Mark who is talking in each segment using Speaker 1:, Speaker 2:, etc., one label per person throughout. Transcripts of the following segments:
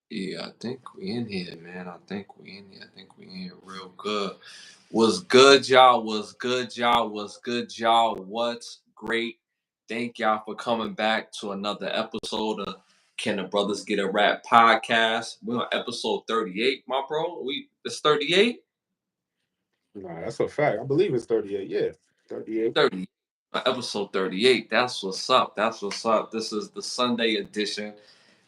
Speaker 1: Yeah, I think we in here, man. I think we in here. I think we in here real good. What's good, y'all? What's good, y'all? What's good, y'all? What's great? Thank y'all for coming back to another episode of Can the Brothers Get a Rap Podcast. We're on episode 38, my bro. It's 38?
Speaker 2: Nah, that's a fact. I believe it's 38. Yeah, 38.
Speaker 1: 30. Episode 38. That's what's up. That's what's up. This is the Sunday edition.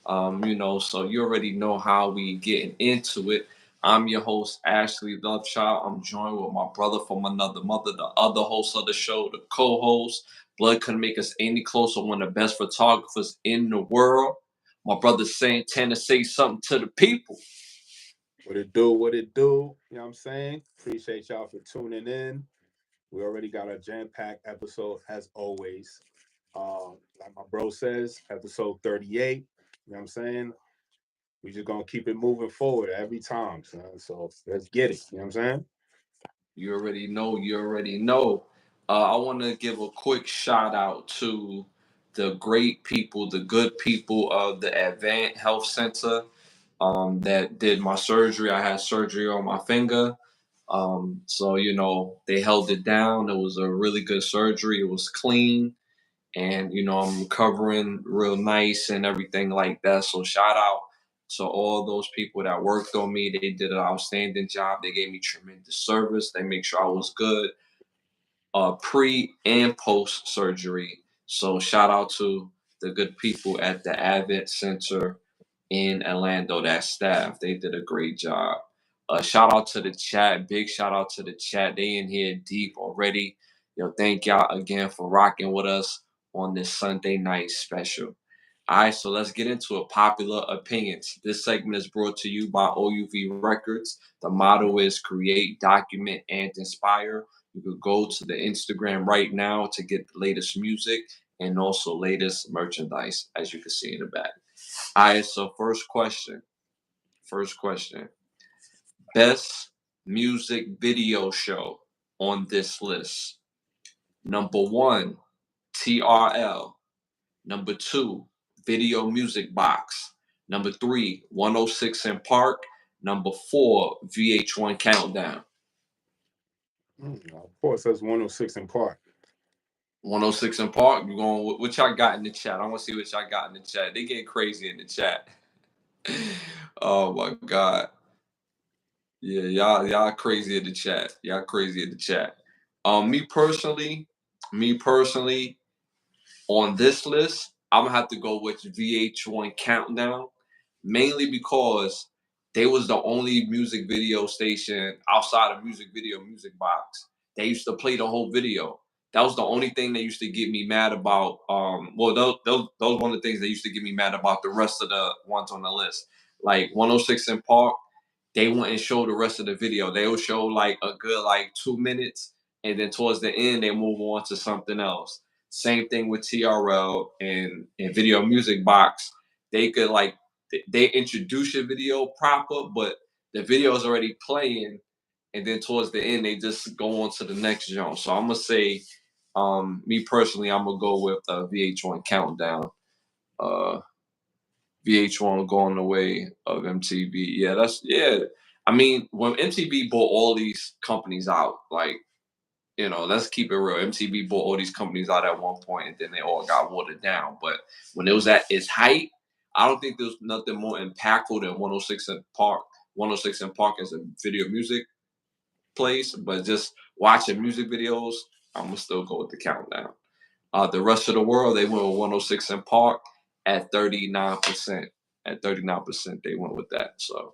Speaker 1: So you already know how we getting into it. I'm your host, Ashley Lovechild. I'm joined with my brother from another mother, the other host of the show, the co-host. Blood couldn't make us any closer. One of the best photographers in the world. My brother Santana, say something to the people.
Speaker 2: What it do? What it do? You know what I'm saying? Appreciate y'all for tuning in. We already got a jam-packed episode as always. Like my bro says, episode 38. You know what I'm saying? We just gonna keep it moving forward every time, son. So let's get it. You know what I'm saying?
Speaker 1: You already know. You already know. I want to give a quick shout out to the great people, the good people of the Advent Health Center that did my surgery. I had surgery on my finger. So, they held it down. It was a really good surgery. It was clean. And, I'm recovering real nice and everything like that. So, shout out to all those people that worked on me. They did an outstanding job. They gave me tremendous service. They made sure I was good pre and post surgery. So, shout out to the good people at the Advent Center in Orlando, that staff. They did a great job. Shout out to the chat. Big shout out to the chat. They in here deep already. Thank y'all again for rocking with us on this Sunday night special. All right, so let's get into it. Popular opinions. This segment is brought to you by OUV Records. The motto is create, document, and inspire. You could go to the Instagram right now to get the latest music and also latest merchandise, as you can see in the back. All right, so first question. First question. Best music video show on this list. Number one, TRL. Number two, Video Music Box. Number three, 106 in Park. Number four, VH1 Countdown.
Speaker 2: Of course, that's 106 in Park.
Speaker 1: 106 in Park. You going? What y'all got in the chat? I want to see what y'all got in the chat. They getting crazy in the chat. Oh my god. Yeah, y'all crazy in the chat. Y'all crazy in the chat. Me personally, on this list, I'm gonna have to go with VH1 Countdown, mainly because they was the only music video station outside of Music Box. They used to play the whole video. That was the only thing that used to get me mad about. Well, those one of the things that used to get me mad about the rest of the ones on the list, like 106 in Park. They wouldn't show the rest of the video. They would show like a good 2 minutes, and then towards the end they move on to something else. Same thing with TRL and Video Music Box. They could they introduce your video proper, but the video is already playing, and then towards the end they just go on to the next genre. So I'm gonna say, me personally, I'm gonna go with VH1 Countdown. Uh, VH1 going the way of MTV. Yeah. I mean, when MTV bought all these companies out, let's keep it real. MTV bought all these companies out at one point, and then they all got watered down. But when it was at its height, I don't think there's nothing more impactful than 106 in Park. 106 in Park is a video music place, but just watching music videos, I'm gonna still go with the Countdown. The rest of the world, they went with 106 in Park at 39%. At 39%, they went with that. So,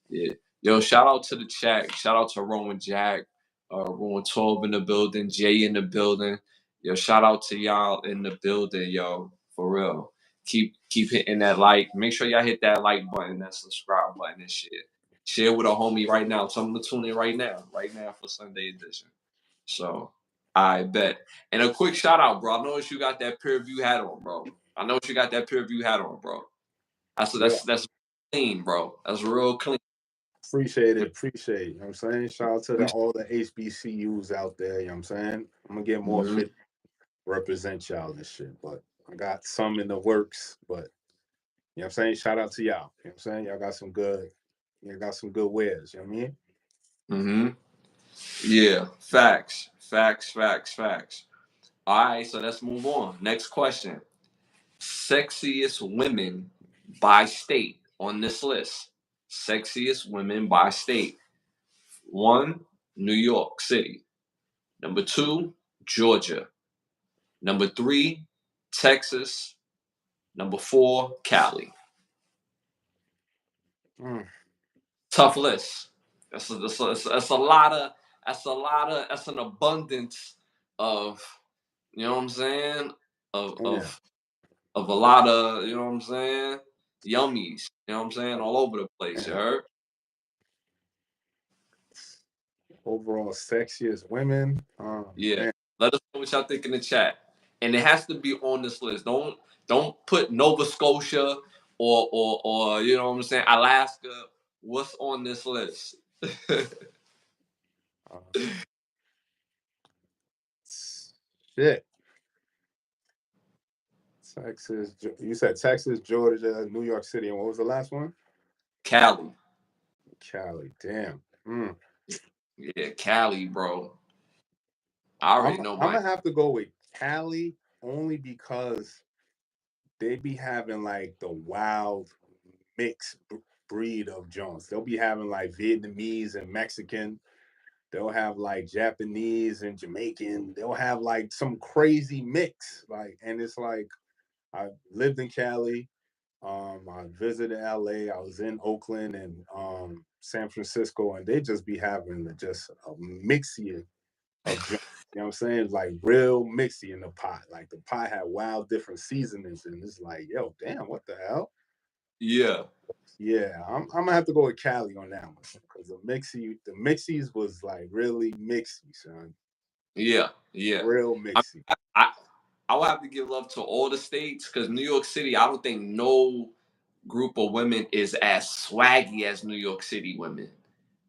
Speaker 1: yeah. Yo, shout out to the chat. Shout out to Roman Jack, Roman 12 in the building, Jay in the building. Yo, shout out to y'all in the building, yo, for real. Keep hitting that like. Make sure y'all hit that like button, that subscribe button and shit. Share with a homie right now. Tell them to tune in right now for Sunday edition. So, I bet. And a quick shout out, bro. I noticed you got that peer view hat on, bro. I know you got that peer view hat on, bro. That's
Speaker 2: Yeah,
Speaker 1: that's clean, bro. That's real clean.
Speaker 2: appreciate it. Appreciate it. You know what I'm saying? Shout out to all the HBCUs out there. You know what I'm saying? I'm going to get more
Speaker 1: Mhm.
Speaker 2: fit, represent y'all and shit. But I got some in the works. But You know what I'm saying? Shout out to y'all. You know what I'm saying? Y'all got some good wares, you know what I mean?
Speaker 1: Mm-hmm. Yeah. Facts. Facts. Facts. Facts. All right. So let's move on. Next question. Sexiest women by state on this list. Sexiest women by state. 1, New York City. Number 2, Georgia. Number 3, Texas. Number 4, Cali.
Speaker 2: Mm.
Speaker 1: Tough list. That's a lot of that's an abundance of, you know what I'm saying, of
Speaker 2: Yeah.
Speaker 1: of of a lot of, you know what I'm saying, yummies. You know what I'm saying, all over the place. You
Speaker 2: Yeah.
Speaker 1: heard?
Speaker 2: Overall sexiest women.
Speaker 1: Yeah.
Speaker 2: Man.
Speaker 1: Let us know what y'all think in the chat. And it has to be on this list. Don't put Nova Scotia or you know what I'm saying, Alaska. What's on this list?
Speaker 2: Uh, shit. Texas. You said Texas, Georgia, New York City, and what was the last one?
Speaker 1: Cali.
Speaker 2: Cali. Damn. Mm.
Speaker 1: Yeah, Cali, bro. I
Speaker 2: I'm
Speaker 1: already know
Speaker 2: I'm
Speaker 1: my
Speaker 2: gonna have to go with Cali only because they be having like the wild mixed breed of Jones. They'll be having like Vietnamese and Mexican. They'll have like Japanese and Jamaican. They'll have like some crazy mix. Like, and it's like I lived in Cali. I visited LA. I was in Oakland and San Francisco, and they just be having just a mixie of junk. You know what I'm saying? Like real mixy in the pot. Like the pot had wild different seasonings, and it's like, yo, damn, what the hell?
Speaker 1: yeah,
Speaker 2: Yeah, I'm gonna have to go with Cali on that one because the mixies was like really mixy, son.
Speaker 1: yeah, yeah.
Speaker 2: Real
Speaker 1: I
Speaker 2: mixy.
Speaker 1: I I will have to give love to all the states because New York City, I don't think no group of women is as swaggy as New York City women.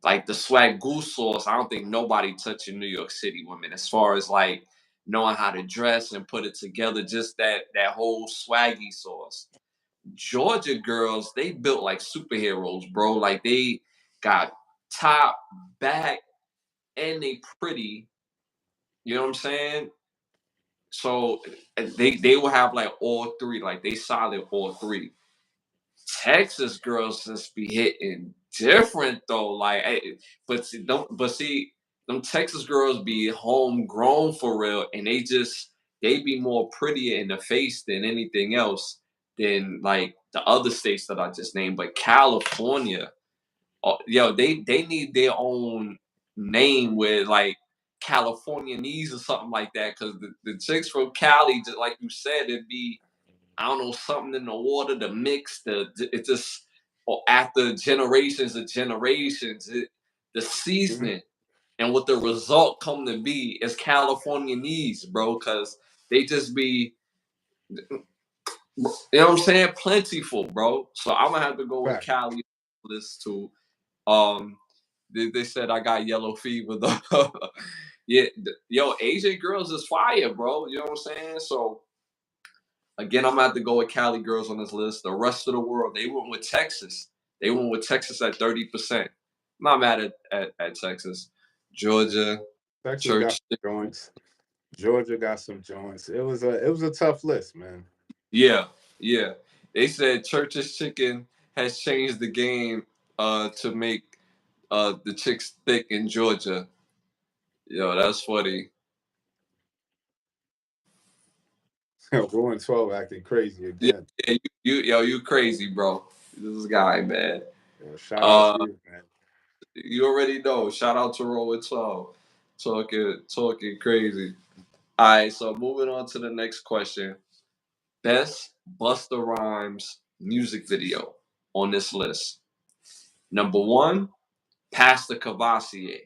Speaker 1: Like the swag goose sauce, I don't think nobody touching New York City women as far as like knowing how to dress and put it together. Just that whole swaggy sauce. Georgia girls, they built like superheroes, bro. Like they got top, back, and they pretty. You know what I'm saying? So they will have like all three, like they solid all three. Texas girls just be hitting different though. Like, but see, them Texas girls be homegrown for real, and they be more prettier in the face than anything else than like the other states that I just named. But California, yo, they need their own name with like Californianese or something like that, because the chicks from Cali, just like you said, it'd be, I don't know, something in the water, the mix, it just, or after generations of generations, the
Speaker 2: Mm-hmm.
Speaker 1: seasoning and what the result come to be is Californianese, bro, because they just be, you know what I'm saying, plentiful, bro. So I'm gonna have to go with
Speaker 2: Fact.
Speaker 1: Cali on this too. Um, they said I got yellow fever though. Yeah, yo, Asian girls is fire, bro. You know what I'm saying? So again, I'm gonna have to go with Cali girls on this list. The rest of the world, they went with Texas. They went with Texas at 30%. I'm not mad at Texas. Georgia,
Speaker 2: Texas got
Speaker 1: Church.
Speaker 2: some joints. Georgia got some joints. It was a tough list, man.
Speaker 1: Yeah, yeah. They said Church's Chicken has changed the game to make the chicks thick in Georgia. Yo, that's funny.
Speaker 2: Ruin 12 acting crazy
Speaker 1: Yeah,
Speaker 2: again.
Speaker 1: yeah, you crazy, bro. This guy, man.
Speaker 2: Yo, shout out to
Speaker 1: Uh,
Speaker 2: you, man.
Speaker 1: you already know. Shout out to Roll with 12. Talking crazy. All right, so moving on to the next question. Best Busta Rhymes music video on this list. Number 1, Pastor Cavassier.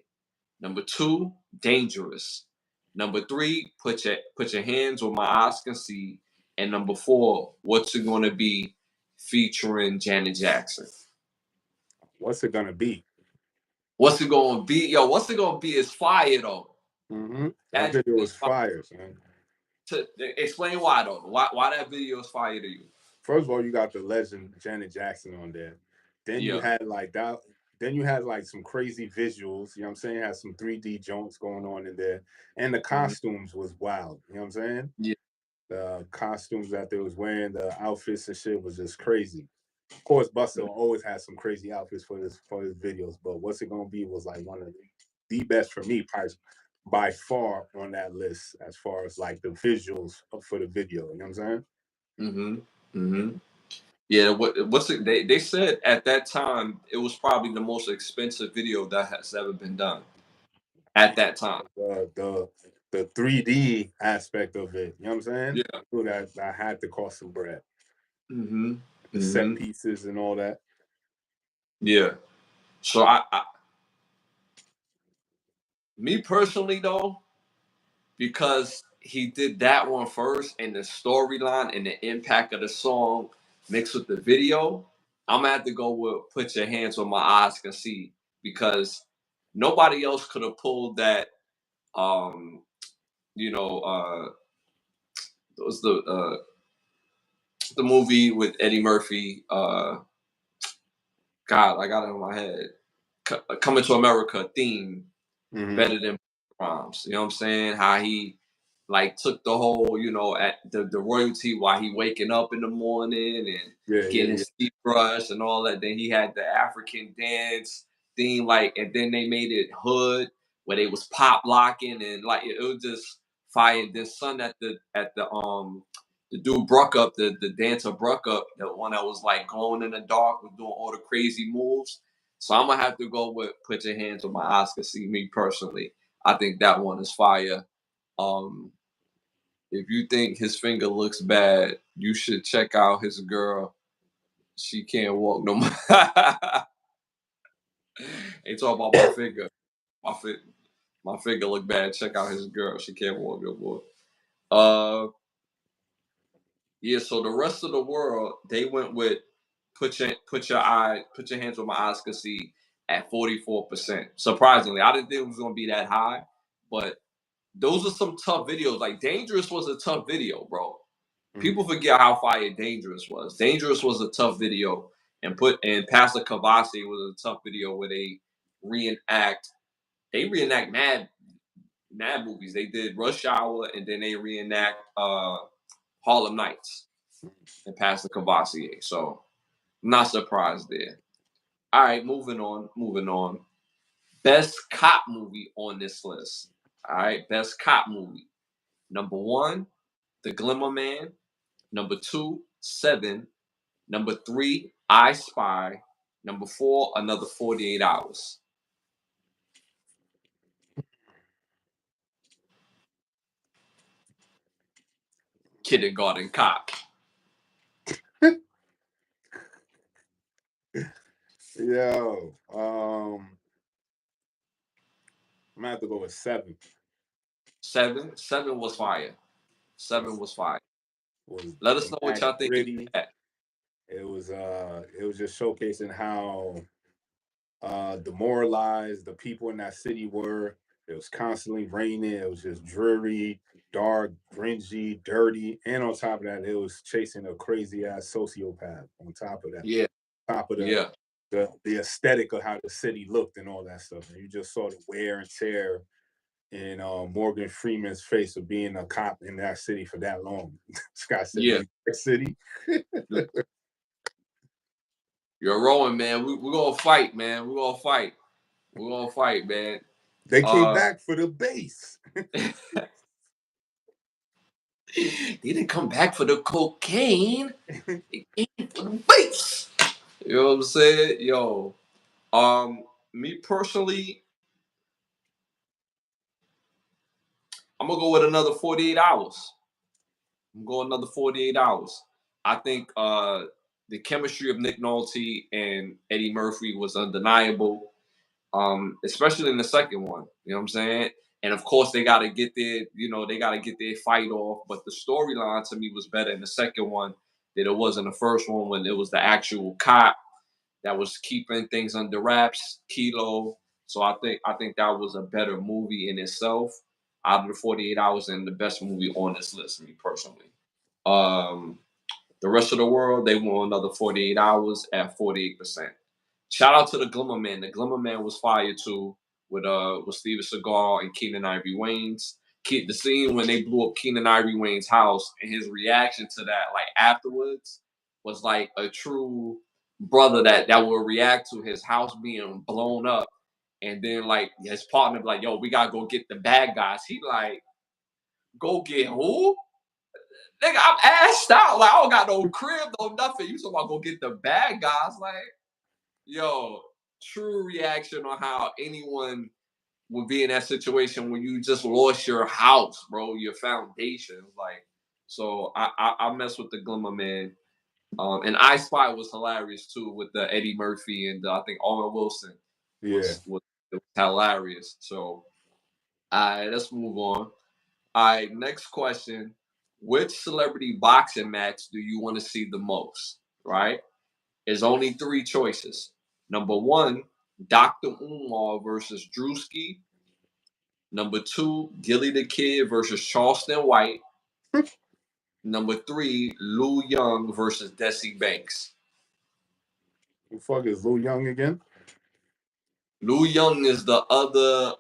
Speaker 1: Number 2, Dangerous. Number 3, put your hands where my eyes can see. And number 4, What's It Gonna Be, featuring Janet Jackson.
Speaker 2: What's it gonna be?
Speaker 1: What's it gonna be? Yo, what's it gonna be is fire though.
Speaker 2: Mm-hmm. That
Speaker 1: That shit
Speaker 2: video
Speaker 1: is
Speaker 2: was
Speaker 1: fire.
Speaker 2: fire, man.
Speaker 1: To explain why though. Why that video is fire to you?
Speaker 2: First of all, you got the legend Janet Jackson on there. Then you
Speaker 1: Yeah.
Speaker 2: had like that. Then you had like some crazy visuals. You know what I'm saying? Had some 3D joints going on in there, and the costumes was wild. You know what I'm saying?
Speaker 1: Yeah.
Speaker 2: The costumes that they was wearing, the outfits and shit was just crazy. Of course, Busta always has some crazy outfits for his videos, but what's it gonna be was like one of the best for me, by far on that list as far as like the visuals for the video. You know what I'm saying?
Speaker 1: Mm-hmm. Mm-hmm. Yeah. What's it? They said at that time it was probably the most expensive video that has ever been done at that time.
Speaker 2: The 3D aspect of it. You know what I'm saying?
Speaker 1: Yeah.
Speaker 2: So that had to cost some bread.
Speaker 1: Mm-hmm.
Speaker 2: The set
Speaker 1: Mm-hmm.
Speaker 2: pieces and all that.
Speaker 1: Yeah. So me personally though, because he did that one first and the storyline and the impact of the song mixed with the video, I'm gonna have to go with "Put Your Hands Where My Eyes Can See" because nobody else could have pulled that. Um, you know, it was the movie with Eddie Murphy. God, I got it in my head. Coming to America theme
Speaker 2: Mm-hmm.
Speaker 1: better than Rhymes. You know what I'm saying? How he like took the whole, at the royalty while he waking up in the morning and
Speaker 2: Yeah,
Speaker 1: getting
Speaker 2: yeah,
Speaker 1: his teeth brushed and all that. Then he had the African dance theme, like, and then they made it hood where they was pop locking and like it was just fire. Then son the dude broke up the dancer broke up the one that was like glowing in the dark was doing all the crazy moves. So I'm gonna have to go with "Put Your Hands on My Eyes Can See." Me personally, I think that one is fire. Um, if you think his finger looks bad, you should check out his girl. She can't walk no more. Ain't talking about my finger. My fi- my finger look bad. Check out his girl. She can't walk no more. Uh, yeah. So the rest of the world, they went with put your hands where my eyes can see at 44%. Surprisingly, I didn't think it was gonna be that high, but those are some tough videos. Like Dangerous was a tough video, bro.
Speaker 2: mm-hmm.
Speaker 1: People forget how fire Dangerous was. Dangerous was a tough video, and Pastor Kavasi was a tough video where they reenact mad movies. They did Rush Hour and then they reenact Harlem Nights and Pastor Kavasi. So I'm not surprised there. All right, moving on. Moving on. Best cop movie on this list. All right, best cop movie. Number one, The Glimmer Man. Number two, Seven. Number three, I Spy. Number four, Another 48 Hours. Kindergarten Cop.
Speaker 2: Yo, I'm gonna have to go with Seven.
Speaker 1: Seven was fire. Seven
Speaker 2: Was
Speaker 1: was fire.
Speaker 2: was
Speaker 1: Let us know what
Speaker 2: mad
Speaker 1: y'all think of
Speaker 2: gritty.
Speaker 1: that.
Speaker 2: It was just showcasing how demoralized the people in that city were. It was constantly raining. It was just dreary, dark, cringy, dirty, and on top of that, it was chasing a crazy ass sociopath. On top of that,
Speaker 1: Yeah,
Speaker 2: top of
Speaker 1: yeah,
Speaker 2: the aesthetic of how the city looked and all that stuff, and you just saw the wear and tear in Morgan Freeman's face of being a cop in that city for that long. Scott said,
Speaker 1: yeah.
Speaker 2: New York City.
Speaker 1: You're rolling, man. We're gonna fight, man. We're gonna fight. We're gonna fight, man.
Speaker 2: They came
Speaker 1: Uh
Speaker 2: back for the base.
Speaker 1: they didn't come back for the cocaine. They came for the base. You know what I'm saying? Yo. Me personally, I'm gonna go with another 48 hours. I'm going another 48 hours. I think the chemistry of Nick Nolte and Eddie Murphy was undeniable, especially in the second one. You know what I'm saying? And of course, they got to get their fight off. But the storyline to me was better in the second one than it was in the first one when it was the actual cop that was keeping things under wraps, Kilo. So I think that was a better movie in itself out of the 48 hours and the best movie on this list, me personally. Um, The rest of the world, they won another 48 hours at 48%. Shout out to the Glimmer Man. The Glimmer Man was fire too with Steven Seagal and Keenan Ivory Wayne's. The scene when they blew up Keenan Ivory Wayne's house and his reaction to that, like afterwards, was like a true brother that will react to his house being blown up, and then like his partner be like, "Yo, we gotta go get the bad guys." He like, "Go get who?" Nigga, I'm assed out. Like I don't got no crib, no nothing. You talking about go get the bad guys? Like, yo, true reaction on how anyone would be in that situation when you just lost your house, bro, your foundation. Like, so I mess with the Glimmer Man. And I Spy was hilarious too with the Eddie Murphy and I think Owen Wilson was hilarious. So, all right, let's move on. All right, next question. Which celebrity boxing match do you want to see the most? Right? There's only 3 choices. Number 1, Dr. Umar versus Drewski. Number 2, Gilly the Kid versus Charleston White. Number 3, Lou Young versus Desi Banks.
Speaker 2: Who the fuck is Lou Young again?
Speaker 1: Lou Young is the other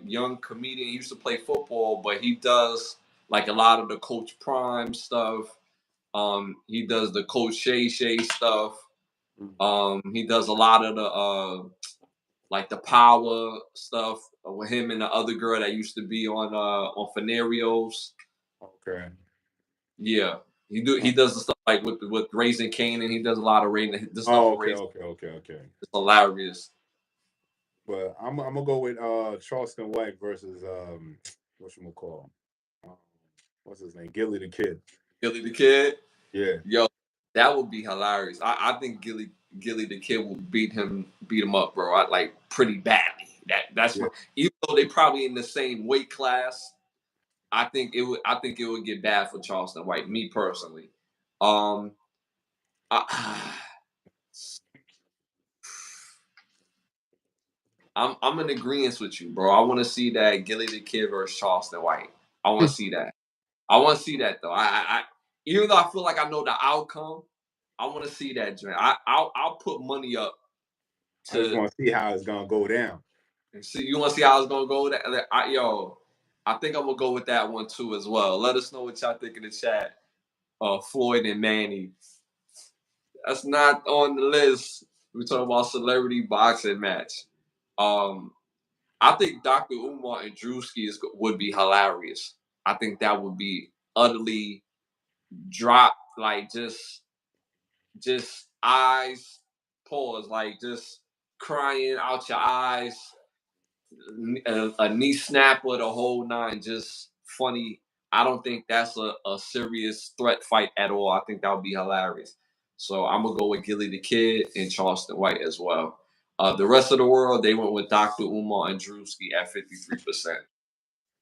Speaker 1: young comedian. He used to play football, but he does like a lot of the Coach Prime stuff. He does the Coach Shay stuff. He does a lot of the like the power stuff with him and the other girl that used to be on Fenarios.
Speaker 2: Okay.
Speaker 1: Yeah. He does the stuff like with Raising Canaan. He does a lot of Raising. This stuff
Speaker 2: okay.
Speaker 1: It's hilarious.
Speaker 2: But I'm gonna go with Charleston White versus whatchamacall? What's his name? Gilly the Kid.
Speaker 1: Gilly the Kid?
Speaker 2: Yeah.
Speaker 1: Yo, that would be hilarious. I think Gilly the Kid will beat him up, bro. Like pretty badly. That's even though they probably in the same weight class, I think it would get bad for Charleston White, me personally. I'm in agreement with you, bro. I want to see that Gilly the Kid versus Charleston White. I want to see that. I want to see that though. I even though I feel like I know the outcome, I want to see that joint. I'll put money up.
Speaker 2: I just want to see how it's gonna go down.
Speaker 1: See, you want to see how it's gonna go? I think I'm gonna go with that one too as well. Let us know what y'all think in the chat. Floyd and Manny. That's not on the list. We're talking about celebrity boxing match. I think Dr. Umar and Drewski would be hilarious. I think that would be utterly drop, like just eyes, pause, like just crying out your eyes, a knee snapper, the whole 9, just funny. I don't think that's a serious threat fight at all. I think that would be hilarious. So I'm gonna go with Gilly the Kid and Charleston White as well. The rest of the world, they went with Dr. Umar and Drewski at 53%.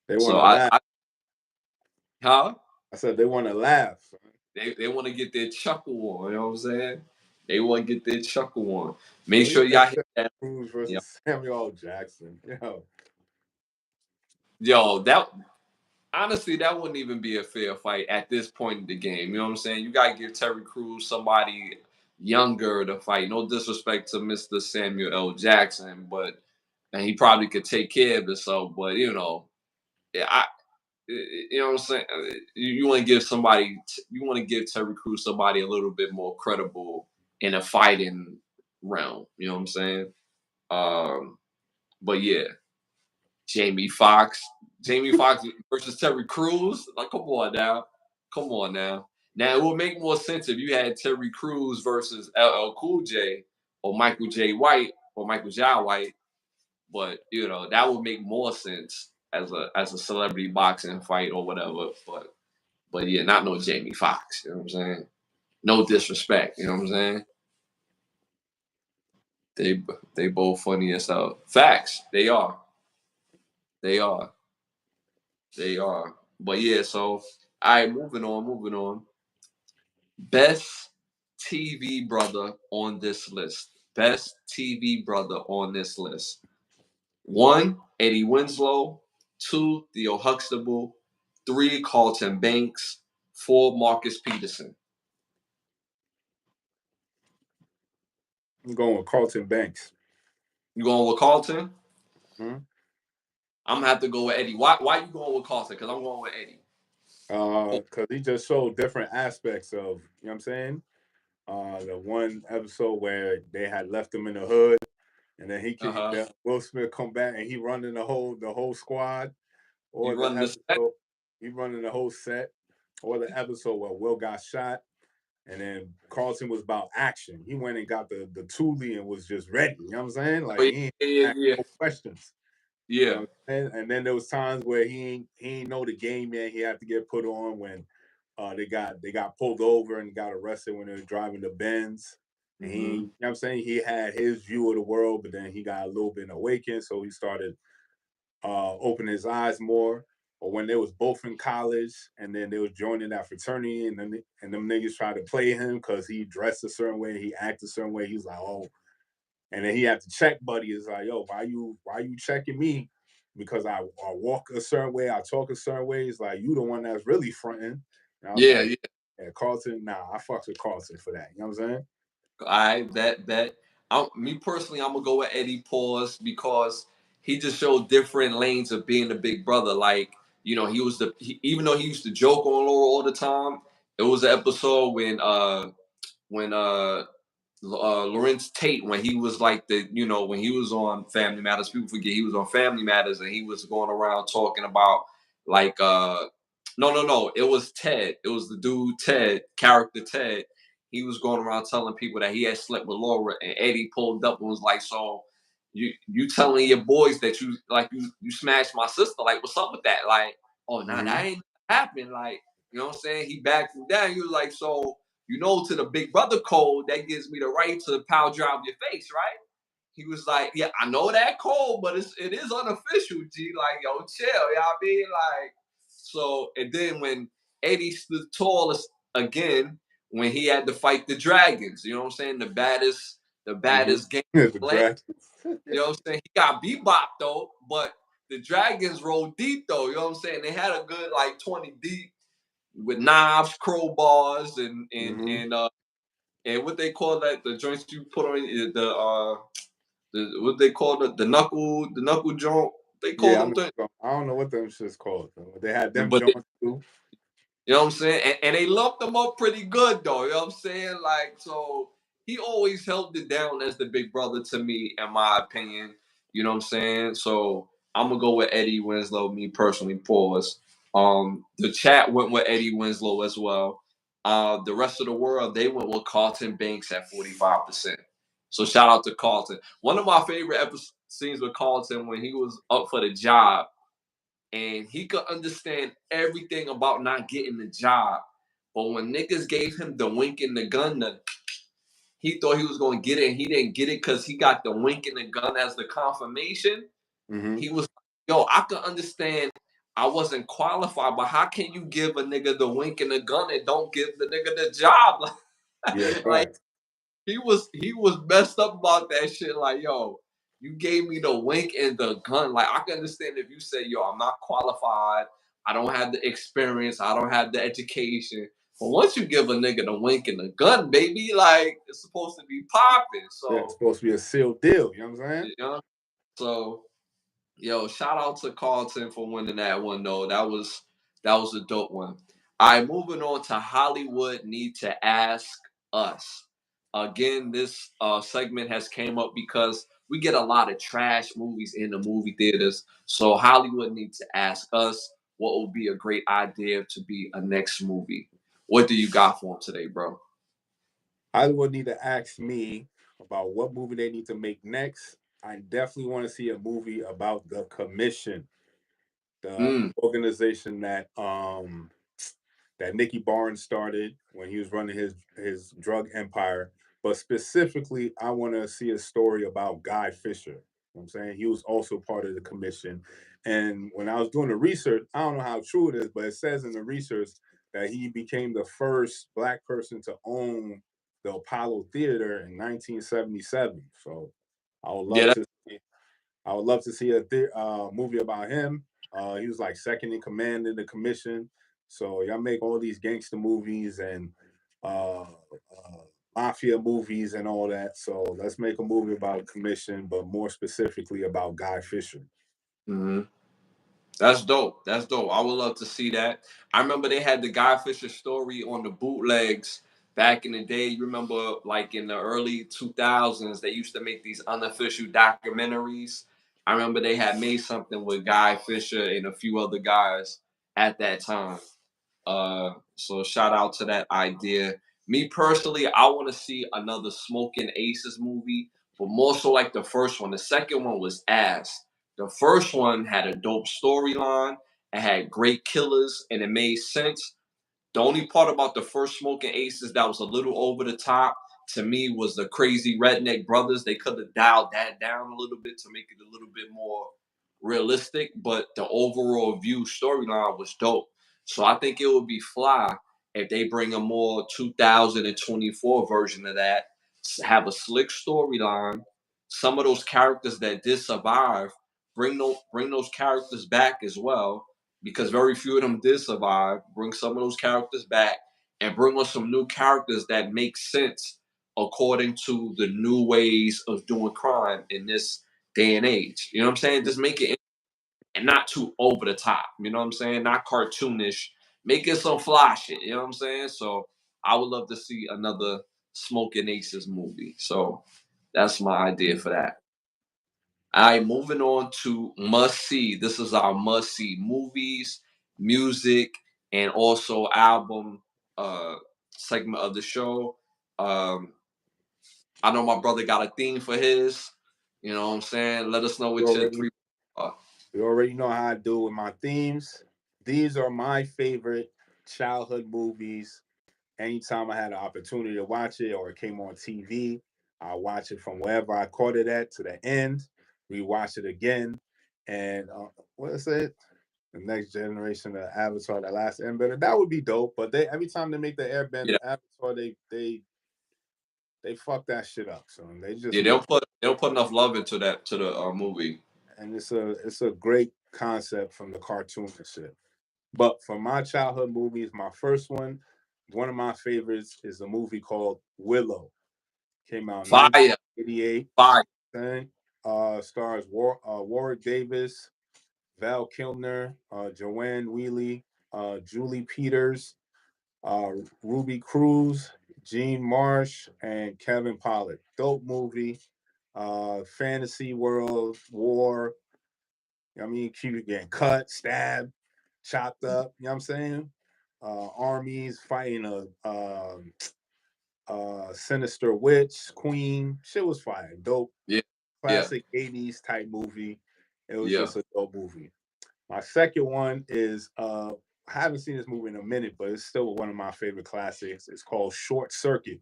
Speaker 2: They want to laugh. I said they want to laugh.
Speaker 1: They want to get their chuckle on. You know what I'm saying? They want to get their chuckle on. Make sure y'all hit that.
Speaker 2: Cruz versus Samuel Jackson.
Speaker 1: Yo, that honestly, that wouldn't even be a fair fight at this point in the game. You know what I'm saying? You gotta give Terry Crews somebody younger to fight. No disrespect to Mr. Samuel L. Jackson, and he probably could take care of himself. But you know what I'm saying? You want to give Terry Crews somebody a little bit more credible in a fighting realm. You know what I'm saying? But yeah, Jamie Foxx versus Terry Crews. Like, come on now. Now it would make more sense if you had Terry Crews versus LL Cool J or Michael J. White or Michael Jai White. But you know that would make more sense as a celebrity boxing fight or whatever. But yeah, not no Jamie Foxx. You know what I'm saying? No disrespect. You know what I'm saying? They both funny as hell. Facts. They are. But yeah, so all right, moving on. Best TV brother on this list. 1, Eddie Winslow. 2, Theo Huxtable. 3, Carlton Banks. 4, Marcus Peterson.
Speaker 2: I'm going with Carlton Banks.
Speaker 1: You going with Carlton?
Speaker 2: Hmm?
Speaker 1: I'm gonna have to go with Eddie. Why you going with Carlton? Because I'm going with Eddie.
Speaker 2: Because he just showed different aspects of, you know what I'm saying? The one episode where they had left him in the hood, and then Will Smith come back and he running the whole squad, or
Speaker 1: You
Speaker 2: the
Speaker 1: run the set.
Speaker 2: episode he running the whole set, or the episode where Will got shot, and then Carlton was about action. He went and got the Thule and was just ready. You know what I'm saying? Like
Speaker 1: Oh,
Speaker 2: he ain't ask
Speaker 1: yeah.
Speaker 2: no questions. You know
Speaker 1: Yeah.
Speaker 2: what I'm saying? And then there was times where he ain't know the game yet. He had to get put on when they got pulled over and got arrested when they were driving the Benz. And he, you know what I'm saying, he had his view of the world, but then he got a little bit awakened, so he started opening his eyes more. Or when they was both in college, and then they was joining that fraternity, and them niggas tried to play him because he dressed a certain way, he acted a certain way. He was like, oh, and then he had to check Buddy. Is like, yo, why you checking me? Because I walk a certain way, I talk a certain way. It's like, you the one that's really fronting. And I was
Speaker 1: Yeah.
Speaker 2: like,
Speaker 1: Yeah.
Speaker 2: yeah, Carlton, nah, I fucks with Carlton for that. You know what I'm saying?
Speaker 1: I bet. Me personally, I'm gonna go with Eddie Pause because he just showed different lanes of being a big brother. Like, he was even though he used to joke on Laura all the time. It was an episode when Lawrence Tate, when he was like when he was on Family Matters. People forget he was on Family Matters, and he was going around talking about like no, it was Ted. It was the dude Ted, character Ted. He was going around telling people that he had slept with Laura, and Eddie pulled up and was like, "So you telling your boys that you smashed my sister? Like, what's up with that? Like, oh, nah, that ain't happened. Like, you know what I'm saying?" He backed him down. He was like, "So to the big brother code, that gives me the right to power drive your face, right?" He was like, "Yeah, I know that code, but it is unofficial, G. Like, yo, chill, you know what I mean? Like, so, and then when Eddie stood tall again, when he had to fight the dragons, you know what I'm saying? The baddest game
Speaker 2: The
Speaker 1: play.
Speaker 2: draft.
Speaker 1: You know what I'm saying? He got bebop though, but the dragons rolled deep though. You know what I'm saying? They had a good like 20 deep with knives, crowbars, and what they call that, the joints you put on what they call the knuckle joint. They call
Speaker 2: Yeah,
Speaker 1: them things.
Speaker 2: I don't know what them shit's called. They had them
Speaker 1: But
Speaker 2: Jones too.
Speaker 1: you know what I'm saying? And they lumped them up pretty good though. You know what I'm saying? Like, so he always held it down as the big brother to me, in my opinion. You know what I'm saying? So I'm gonna go with Eddie Winslow, me personally, pause. The chat went with Eddie Winslow as well. The rest of the world, they went with Carlton Banks at 45%. So shout out to Carlton. One of my favorite scenes with Carlton, when he was up for the job and he could understand everything about not getting the job. But when niggas gave him the wink and the gun, he thought he was going to get it, and he didn't get it because he got the wink and the gun as the confirmation. He was like, yo, I could understand I wasn't qualified, but how can you give a nigga the wink and the gun and don't give the nigga the job?
Speaker 2: Yeah,
Speaker 1: Like,
Speaker 2: correct.
Speaker 1: he was messed up about that shit. Like, yo, you gave me the wink and the gun. Like, I can understand if you say, yo, I'm not qualified, I don't have the experience, I don't have the education. But once you give a nigga the wink and the gun, baby, like, it's supposed to be popping.
Speaker 2: Yeah, it's
Speaker 1: So,
Speaker 2: supposed to be a sealed deal. You know what I'm saying?
Speaker 1: you know, so yo, shout out to Carlton for winning that one though. That was a dope one. All right, moving on to Hollywood Need to Ask Us. Again, this segment has came up because we get a lot of trash movies in the movie theaters. So Hollywood needs to ask us what would be a great idea to be a next movie. What do you got for them today, bro?
Speaker 2: Hollywood need to ask me about what movie they need to make next. I definitely want to see a movie about the Commission, the
Speaker 1: Mm,
Speaker 2: organization that Nicky Barnes started when he was running his drug empire. But specifically, I want to see a story about Guy Fisher. You know what I'm saying? He was also part of the commission. And when I was doing the research, I don't know how true it is, but it says in the research that he became the first Black person to own the Apollo Theater in 1977. So I would love
Speaker 1: yeah,
Speaker 2: to I would love to see a movie about him. He was like second in command in the commission. So y'all make all these gangster movies and mafia movies and all that. So let's make a movie about commission, but more specifically about Guy Fisher.
Speaker 1: Mm-hmm. That's dope. That's dope. I would love to see that. I remember they had the Guy Fisher story on the bootlegs back in the day. You remember, like in the early 2000s, they used to make these unofficial documentaries. I remember they had made something with Guy Fisher and a few other guys at that time. So shout out to that idea. Me personally, I want to see another Smoking Aces movie, but more so like the first one. The second one was ass. The first one had a dope storyline, it had great killers, and it made sense. The only part about the first Smoking Aces that was a little over the top to me was the crazy redneck brothers. They could have dialed that down a little bit to make it a little bit more realistic, but the overall view storyline was dope. So I think it would be fly if they bring a more 2024 version of that, have a slick storyline. Some of those characters that did survive, bring those characters back as well, because very few of them did survive. Bring some of those characters back and bring us some new characters that make sense according to the new ways of doing crime in this day and age. You know what I'm saying? Just make it and not too over the top. You know what I'm saying? Not cartoonish. Make it some fly shit. You know what I'm saying? So I would love to see another Smoking Aces movie. So that's my idea for that. All right, moving on to must see. This is our must see movies, music, and also album segment of the show. Um, I know my brother got a theme for his. You know what I'm saying? Let us know
Speaker 2: You
Speaker 1: what your
Speaker 2: already
Speaker 1: three are.
Speaker 2: you already know how I do with my themes. These are my favorite childhood movies. Anytime I had an opportunity to watch it or it came on TV, I watch it from wherever I caught it at to the end, rewatch it again, and what is it? The next generation of Avatar, the last Airbender. That would be dope. But they every time they make the Airbender
Speaker 1: Yeah,
Speaker 2: Avatar, they fuck that shit up. So they just
Speaker 1: yeah.
Speaker 2: make,
Speaker 1: They don't put enough love into that to the movie.
Speaker 2: and it's a great concept from the cartoon and shit. But for my childhood movies, my first one of my favorites is a movie called Willow. Came out in
Speaker 1: Fire,
Speaker 2: 1988.
Speaker 1: fire.
Speaker 2: Thing. Stars Warwick Davis, Val Kilmer, Joanne Wheatley, Julie Peters, uh, Ruby Cruz, Gene Marsh, and Kevin Pollak. Dope movie. Fantasy world, war. I mean, keep getting cut, stabbed, chopped up. You know what I'm saying? Armies fighting a sinister witch, queen. Shit was fire. Dope.
Speaker 1: Yeah, yeah,
Speaker 2: Classic 80s type movie. It was
Speaker 1: yeah.
Speaker 2: just a dope movie. My second one is I haven't seen this movie in a minute, but it's still one of my favorite classics. It's called Short Circuit.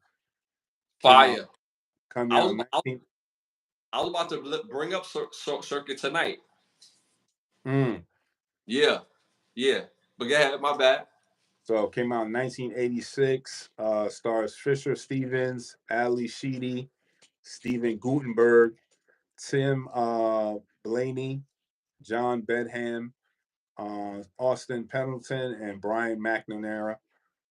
Speaker 2: Came out
Speaker 1: Fire.
Speaker 2: coming
Speaker 1: I
Speaker 2: out
Speaker 1: was
Speaker 2: in
Speaker 1: I,
Speaker 2: 19
Speaker 1: I was about to bring up Circuit tonight.
Speaker 2: mm.
Speaker 1: Yeah, yeah. But go ahead, my bad.
Speaker 2: So it came out in 1986. Stars Fisher Stevens, Ali Sheedy, Stephen Gutenberg, Tim Blaney, John Bedham, Austin Pendleton, and Brian McNamara.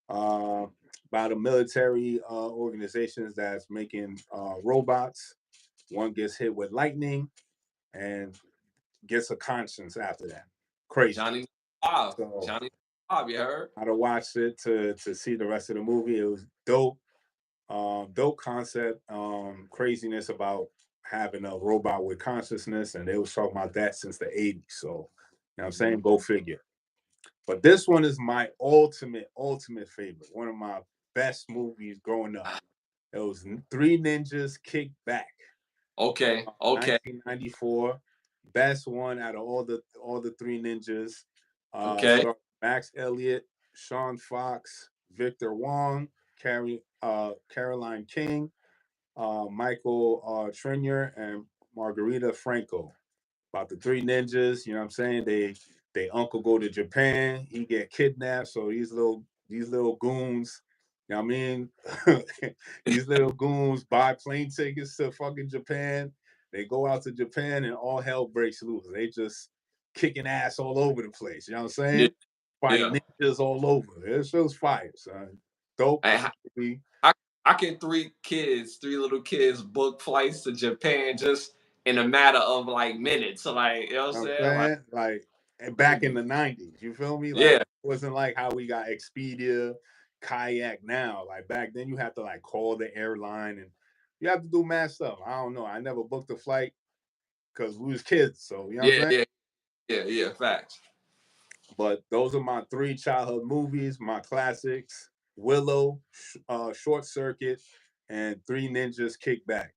Speaker 2: Uh, about a military organizations that's making robots. One gets hit with lightning and gets a conscience after that. Crazy.
Speaker 1: Johnny Five.
Speaker 2: So
Speaker 1: Johnny Five, you heard?
Speaker 2: I had to watch it to see the rest of the movie. It was dope. Dope concept. Craziness about having a robot with consciousness, and they was talking about that since the 80s. So, you know what I'm saying? Go figure. But this one is my ultimate favorite. One of my best movies growing up. It was Three Ninjas Kick Back.
Speaker 1: Okay, okay,
Speaker 2: 1994. Best one out of all the Three Ninjas.
Speaker 1: okay.
Speaker 2: Star Max Elliott, Sean Fox, Victor Wong, Caroline King, Michael Trenier, and Margarita Franco. About the Three Ninjas, you know what I'm saying? They uncle go to Japan, he get kidnapped, so these little goons, you know what I mean? These little goons buy plane tickets to fucking Japan. They go out to Japan and all hell breaks loose. They just kicking ass all over the place. You know what I'm
Speaker 1: Yeah,
Speaker 2: saying? Fighting
Speaker 1: yeah.
Speaker 2: ninjas all over. It's just fire, son. Dope
Speaker 1: Hey,
Speaker 2: movie.
Speaker 1: I can three little kids book flights to Japan just in a matter of like minutes. So like, you know what I'm
Speaker 2: I'm
Speaker 1: saying? Like,
Speaker 2: saying, like, and back in the '90s, you feel me? Like,
Speaker 1: yeah,
Speaker 2: it wasn't like how we got Expedia, Kayak now. Like back then, you have to like call the airline and you have to do mad stuff. I don't know. I never booked a flight because we was kids, so you know what I'm
Speaker 1: yeah,
Speaker 2: saying.
Speaker 1: yeah, yeah. Facts.
Speaker 2: But those are my three childhood movies, my classics: Willow, Short Circuit, and Three Ninjas Kickback.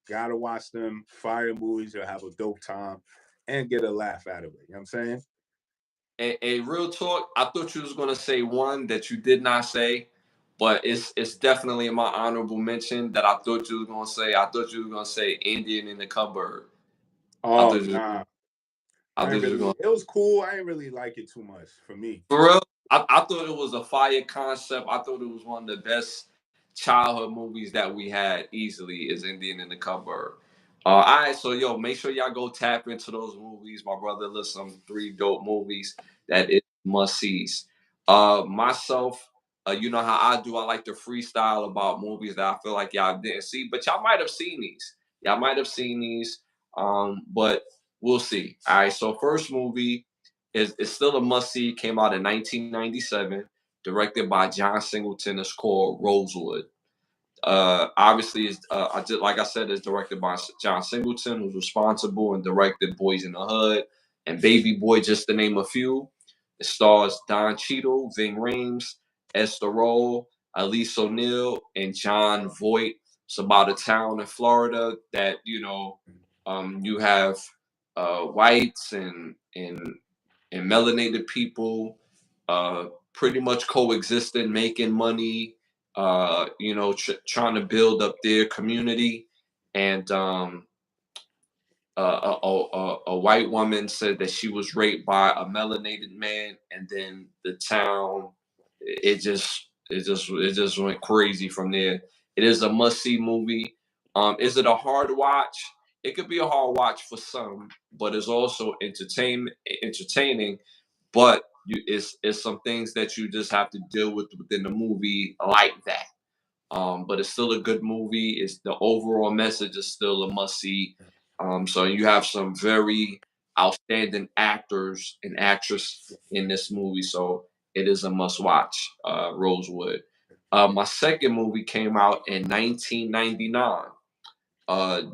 Speaker 2: Gotta watch them fire movies. You'll have a dope time and get a laugh out of it. You know what I'm saying?
Speaker 1: A real talk. I thought you was gonna say one that you did not say, but it's definitely in my honorable mention that I thought you was gonna say. I thought you was gonna say Indian in the Cupboard. I
Speaker 2: Oh
Speaker 1: thought you.
Speaker 2: nah,
Speaker 1: I
Speaker 2: I
Speaker 1: thought
Speaker 2: ain't
Speaker 1: you was
Speaker 2: really.
Speaker 1: gonna.
Speaker 2: It was cool. I ain't really like it too much for me.
Speaker 1: For real, I thought it was a fire concept. I thought it was one of the best childhood movies that we had. Easily is Indian in the Cupboard. All right, so yo, make sure y'all go tap into those movies. My brother lists some three dope movies that is must sees. Myself, you know how I do. I like to freestyle about movies that I feel like y'all didn't see, but y'all might have seen these. Y'all might have seen these, but we'll see. All right, so first movie is still a must see. Came out in 1997, directed by John Singleton. It's called Rosewood. Obviously, I did like I said, it's directed by John Singleton, who's responsible and directed Boys in the Hood and Baby Boy, just to name a few. It stars Don Cheadle, Ving Rhames, Esther Roll, Elise O'Neill, and John Voight. It's about a town in Florida that you have whites and melanated people pretty much coexisting, making money, trying to build up their community. And a white woman said that she was raped by a melanated man, and then the town, it just went crazy from there. It is a must see movie. Is it a hard watch? It could be a hard watch for some, but it's also entertaining. But it's some things that you just have to deal with within the movie like that. But it's still a good movie. It's the overall message is still a must see. So you have some very outstanding actors and actress in this movie. So it is a must watch. Rosewood. My second movie came out in 1999.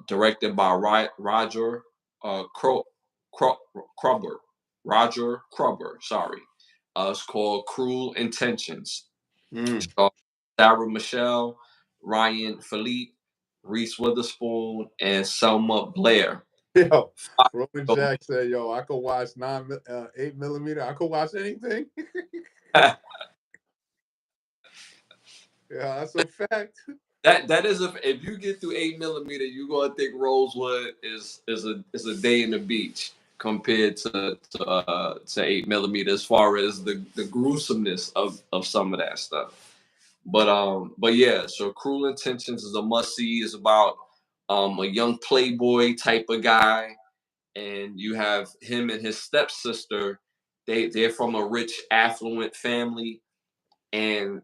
Speaker 1: Directed by Roger Crubber. Roger Crubber. Sorry. It's called Cruel Intentions.
Speaker 2: Mm.
Speaker 1: Sarah Michelle, Ryan Philippe, Reese Witherspoon, and Selma Blair.
Speaker 2: Yo, Roman Jack said, "Yo, I could watch 8 millimeter. I could watch anything." Yeah, that's a fact.
Speaker 1: That is if you get through 8 millimeter, you're gonna think Rosewood is a day in the beach compared to 8 millimeter as far as the gruesomeness of some of that stuff. But yeah, so Cruel Intentions is a must see. It's about a young playboy type of guy, and you have him and his stepsister. They're from a rich, affluent family, and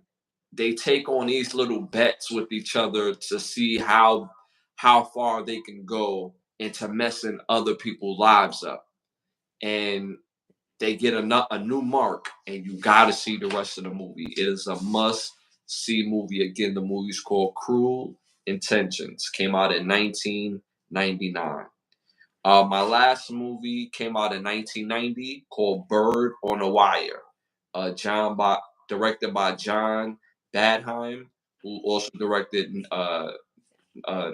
Speaker 1: they take on these little bets with each other to see how far they can go into messing other people's lives up. And they get a new mark, and you got to see the rest of the movie. It is a must see movie. Again, the movie's called Cruel Intentions. Came out in 1999. My last movie came out in 1990 called Bird on a Wire. Directed by John Badheim, who also directed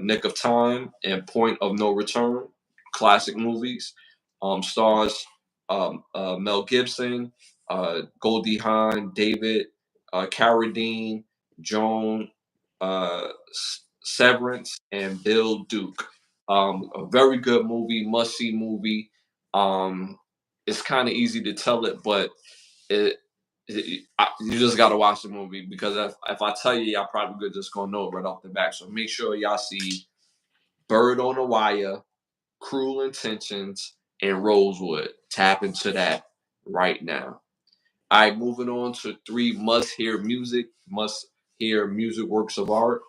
Speaker 1: Nick of Time and Point of No Return, classic movies. Stars Mel Gibson, Goldie Hawn, David Carradine, Joan Severance, and Bill Duke. A very good movie, must see movie. It's kind of easy to tell it, but it, you just got to watch the movie because if I tell you, y'all probably good just gonna know it right off the bat. So make sure y'all see Bird on a Wire, Cruel Intentions, and Rosewood. Tap into that right now. All right, moving on to three must hear music works of art.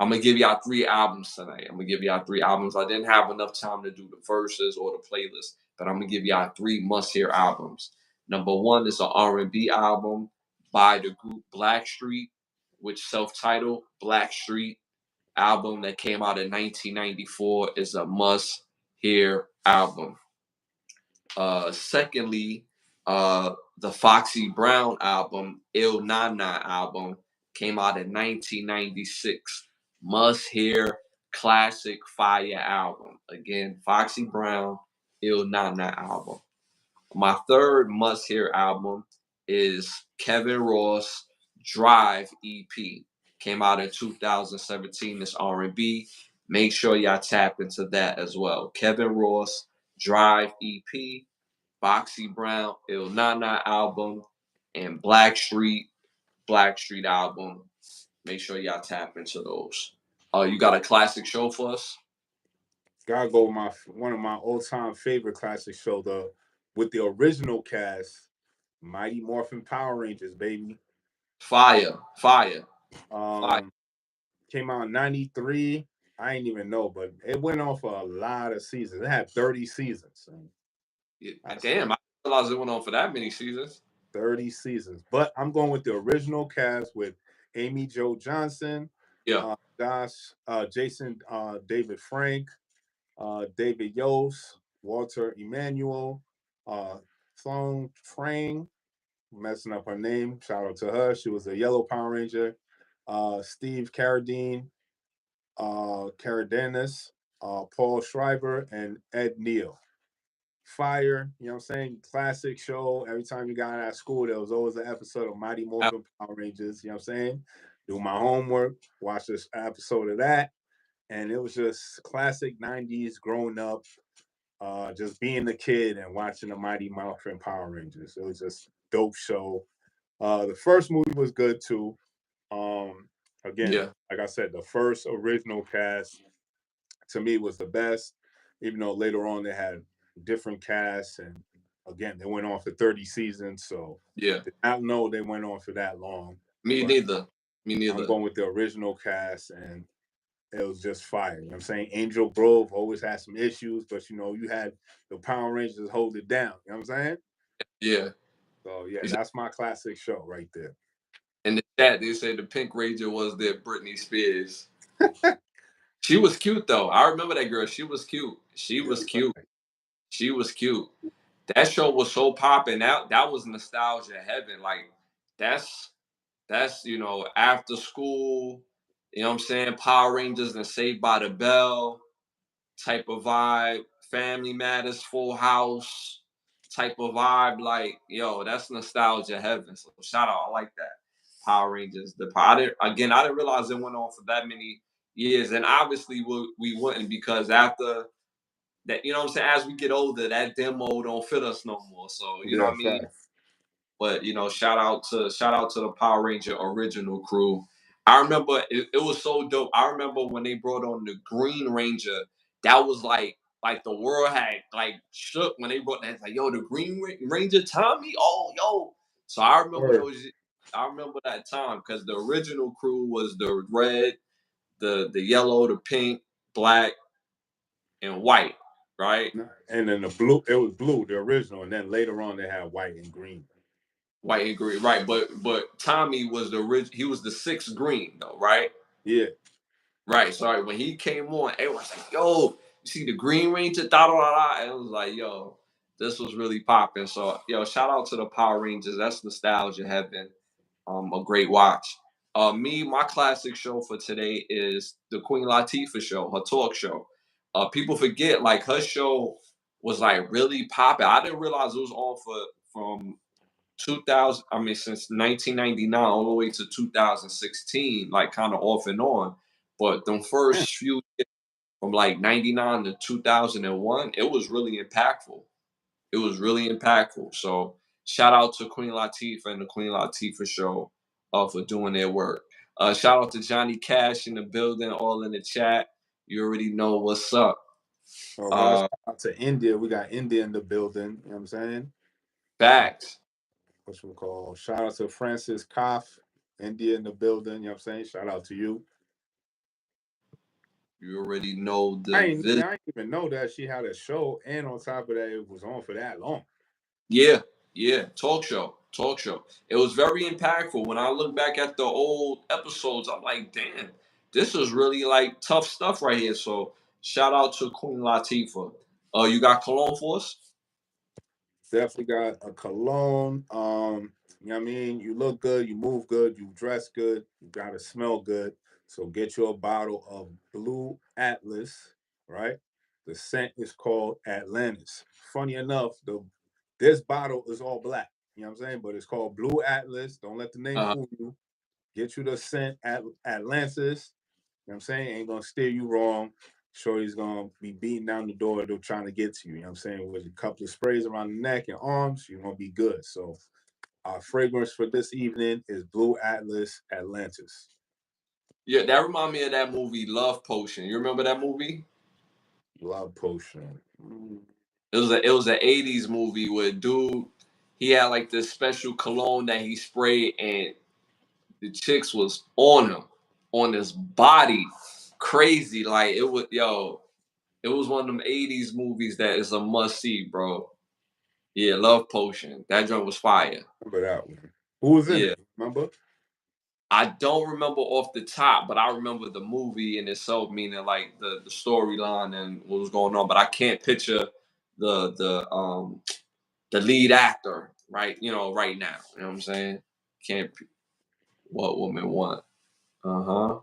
Speaker 1: I'm gonna give y'all 3 albums tonight. I'm gonna give y'all 3 albums. I didn't have enough time to do the verses or the playlist, but I'm gonna give y'all 3 must-hear albums. Number 1 is an R&B album by the group Blackstreet, which self-titled Blackstreet album that came out in 1994 is a must-hear album. Secondly, the Foxy Brown album, Il Nana album, came out in 1996. Must hear, classic fire album. Again, Foxy Brown, Il Nana album. My third must hear album is Kevin Ross Drive EP. Came out in 2017. It's R&B. Make sure y'all tap into that as well. Kevin Ross Drive EP, Foxy Brown Il Nana album, and Blackstreet album. Make sure y'all tap into those. You got a classic show for us?
Speaker 2: Gotta go with one of my all-time favorite classic show, with the original cast, Mighty Morphin Power Rangers, baby.
Speaker 1: Fire.
Speaker 2: Came out in 93. I ain't even know, but it went on for a lot of seasons. It had 30 seasons.
Speaker 1: Yeah, damn, I didn't realize it went on for that many seasons.
Speaker 2: 30 seasons. But I'm going with the original cast with Amy Jo Johnson,
Speaker 1: Yeah.
Speaker 2: Jason David Frank, David Yost, Walter Emmanuel, Sloan Trang, messing up her name. Shout out to her. She was a yellow Power Ranger. Steve Carradine, Cardenas, Paul Schreiber, and Ed Neal. Fire, you know what I'm saying? Classic show. Every time you got out of school, there was always an episode of Mighty Morphin Power Rangers, you know what I'm saying? Do my homework, watch this episode of that. And it was just classic 90s growing up, just being a kid and watching the Mighty Morphin Power Rangers. It was just dope show. The first movie was good too. Again, like I said, the first original cast to me was the best, even though later on they had different casts, and again they went on for 30 seasons. So I don't know they went on for that long.
Speaker 1: Me neither.
Speaker 2: I'm going with the original cast, and it was just fire. You know what I'm saying? Angel Grove always had some issues, but you had the Power Rangers hold it down. You know what I'm saying?
Speaker 1: Yeah.
Speaker 2: So yeah, that's my classic show right there.
Speaker 1: In the chat, they say the Pink Ranger was their Britney Spears. She was cute though. I remember that girl. She was cute. She was cute. That show was so popping. That was nostalgia heaven. Like that's after school. You know what I'm saying? Power Rangers and Saved by the Bell type of vibe. Family Matters, Full House type of vibe. Like that's nostalgia heaven. So shout out. I like that. Power Rangers. I didn't realize it went on for that many years, and obviously we wouldn't, because after that, you know what I'm saying, as we get older, that demo don't fit us no more. So you know what I mean.
Speaker 2: Right.
Speaker 1: But shout out to the Power Ranger original crew. I remember it was so dope. I remember when they brought on the Green Ranger. That was like the world had like shook when they brought that. It's like, yo, the Green Ranger Tommy. Oh, yo. So I remember those. I remember that time, because the original crew was the red, the yellow, the pink, black, and white, right?
Speaker 2: And then the blue, it was blue, the original, and then later on they had white and green.
Speaker 1: White and green, right? But Tommy was he was the sixth green though, right?
Speaker 2: Yeah.
Speaker 1: Right. So when he came on, everyone's like, "Yo, you see the Green Ranger?" Da da da. And it was like, "Yo, this was really popping." So, shout out to the Power Rangers. That's nostalgia heaven. A great watch. My classic show for today is the Queen Latifah show, her talk show. People forget, like, her show was like really popping. I didn't realize it was on from 2000. I mean, since 1999 all the way to 2016, like kind of off and on. But the first few years, from like 99 to 2001, it was really impactful. So shout out to Queen Latifah and the Queen Latifah show for doing their work. Shout out to Johnny Cash in the building, all in the chat. You already know what's up.
Speaker 2: All right, shout out to India. We got India in the building. You know what I'm saying?
Speaker 1: Facts.
Speaker 2: What's we call? Shout out to Francis Koff, India in the building. You know what I'm saying? Shout out to you.
Speaker 1: You already know
Speaker 2: I
Speaker 1: the
Speaker 2: ain't even know that she had a show, and on top of that, it was on for that long.
Speaker 1: Yeah, yeah, talk show, talk show. It was very impactful. When I look back at the old episodes, I'm like, damn, this is really like tough stuff right here. So shout out to Queen Latifah. You got cologne for us?
Speaker 2: Definitely got a cologne. You know what I mean? You look good, you move good, you dress good, you gotta smell good. So get you a bottle of Blue Atlas, right? The scent is called Atlantis. Funny enough, this bottle is all black. You know what I'm saying? But it's called Blue Atlas. Don't let the name
Speaker 1: Uh,
Speaker 2: fool you. Get you the scent at Atlantis. You know what I'm saying? Ain't gonna steer you wrong. Shorty's gonna be beating down the door, they're trying to get to you. You know what I'm saying? With a couple of sprays around the neck and arms, you're gonna be good. So our fragrance for this evening is Blue Atlas Atlantis.
Speaker 1: yeah, that remind me of that movie Love Potion. You remember that movie?
Speaker 2: Love potion.
Speaker 1: It was an '80s movie where dude he had like this special cologne that he sprayed and the chicks was on him, on his body, crazy. Like it was, yo, it was one of them '80s movies that is a must see, bro. Yeah, Love Potion. That joint was fire.
Speaker 2: Remember that one. Who was in
Speaker 1: Yeah,
Speaker 2: it? Remember?
Speaker 1: I don't remember off the top, but I remember the movie in itself, meaning like the storyline and what was going on. But I can't picture the the lead actor, right? You know, right now. You know what I'm saying? Can't. What woman want? Uh huh.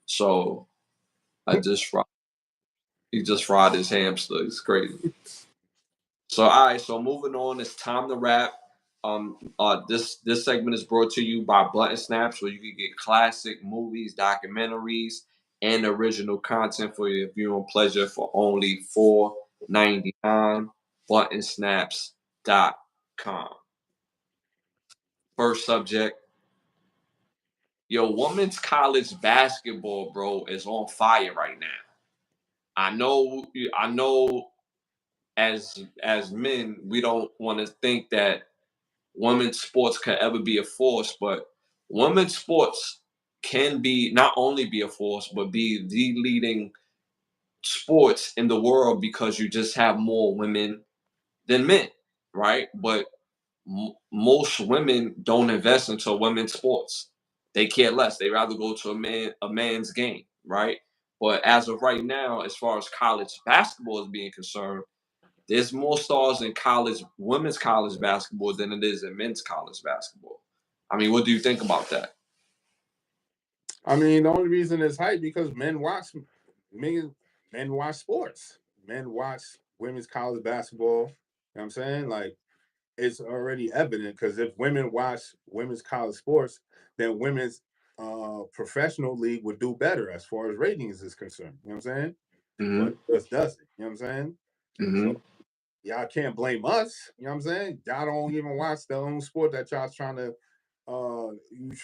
Speaker 1: So I just he just fried his hamster. It's crazy. So all right, so moving on, it's time to wrap. This segment is brought to you by Button Snaps, where you can get classic movies, documentaries, and original content for your viewing pleasure for only $4.99. Buttonsnaps.com. First subject, yo, women's college basketball, bro, is on fire right now. I know as men, we don't want to think that women's sports can ever be a force, but women's sports can be not only be a force, but be the leading sports in the world because you just have more women than men, right? But most women don't invest into women's sports. They care less. They rather go to a man's game, right? But as of right now, as far as college basketball is being concerned, there's more stars in college, women's college basketball than it is in men's college basketball. I mean, what do you think about that?
Speaker 2: I mean, the only reason it's hype because men watch sports. Men watch women's college basketball. You know what I'm saying? Like it's already evident because if women watch women's college sports, then women's professional league would do better as far as ratings is concerned. You know what I'm saying? But
Speaker 1: Mm-hmm.
Speaker 2: it just doesn't. You know what I'm saying? So
Speaker 1: Mm-hmm.
Speaker 2: y'all can't blame us. You know what I'm saying? Y'all don't even watch the own sport that y'all's you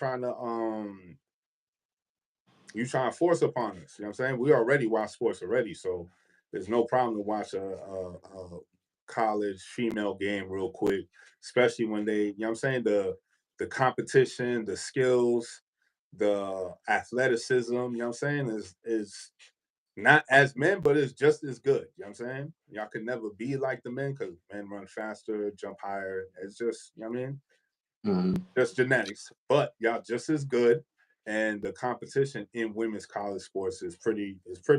Speaker 2: trying to force upon us. You know what I'm saying? We already watch sports already, so there's no problem to watch a college female game real quick, especially when they, you know what I'm saying, the competition, the skills, the athleticism, you know what I'm saying, is not as men, but it's just as good. You know what I'm saying? Y'all could never be like the men because men run faster, jump higher. It's just, you know what I mean?
Speaker 1: Mm-hmm.
Speaker 2: Just genetics, but y'all just as good. And the competition in women's college sports is pretty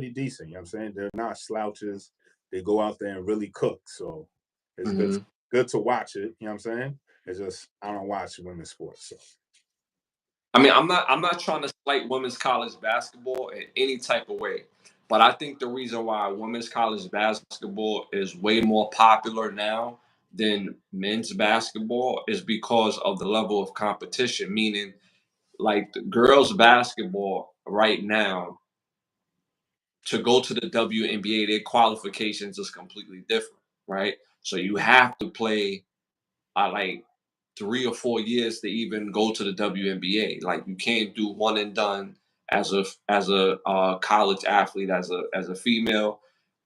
Speaker 2: decent. You know what I'm saying? They're not slouches. They go out there and really cook. So it's
Speaker 1: Mm-hmm.
Speaker 2: good to watch it. You know what I'm saying? It's just I don't watch women's sports. So
Speaker 1: I mean, I'm not trying to slight women's college basketball in any type of way, but I think the reason why women's college basketball is way more popular now than men's basketball is because of the level of competition. Meaning, like the girls' basketball right now, to go to the WNBA, their qualifications is completely different, right? So you have to play like 3 or 4 years to even go to the WNBA. Like you can't do one and done as a college athlete as a female.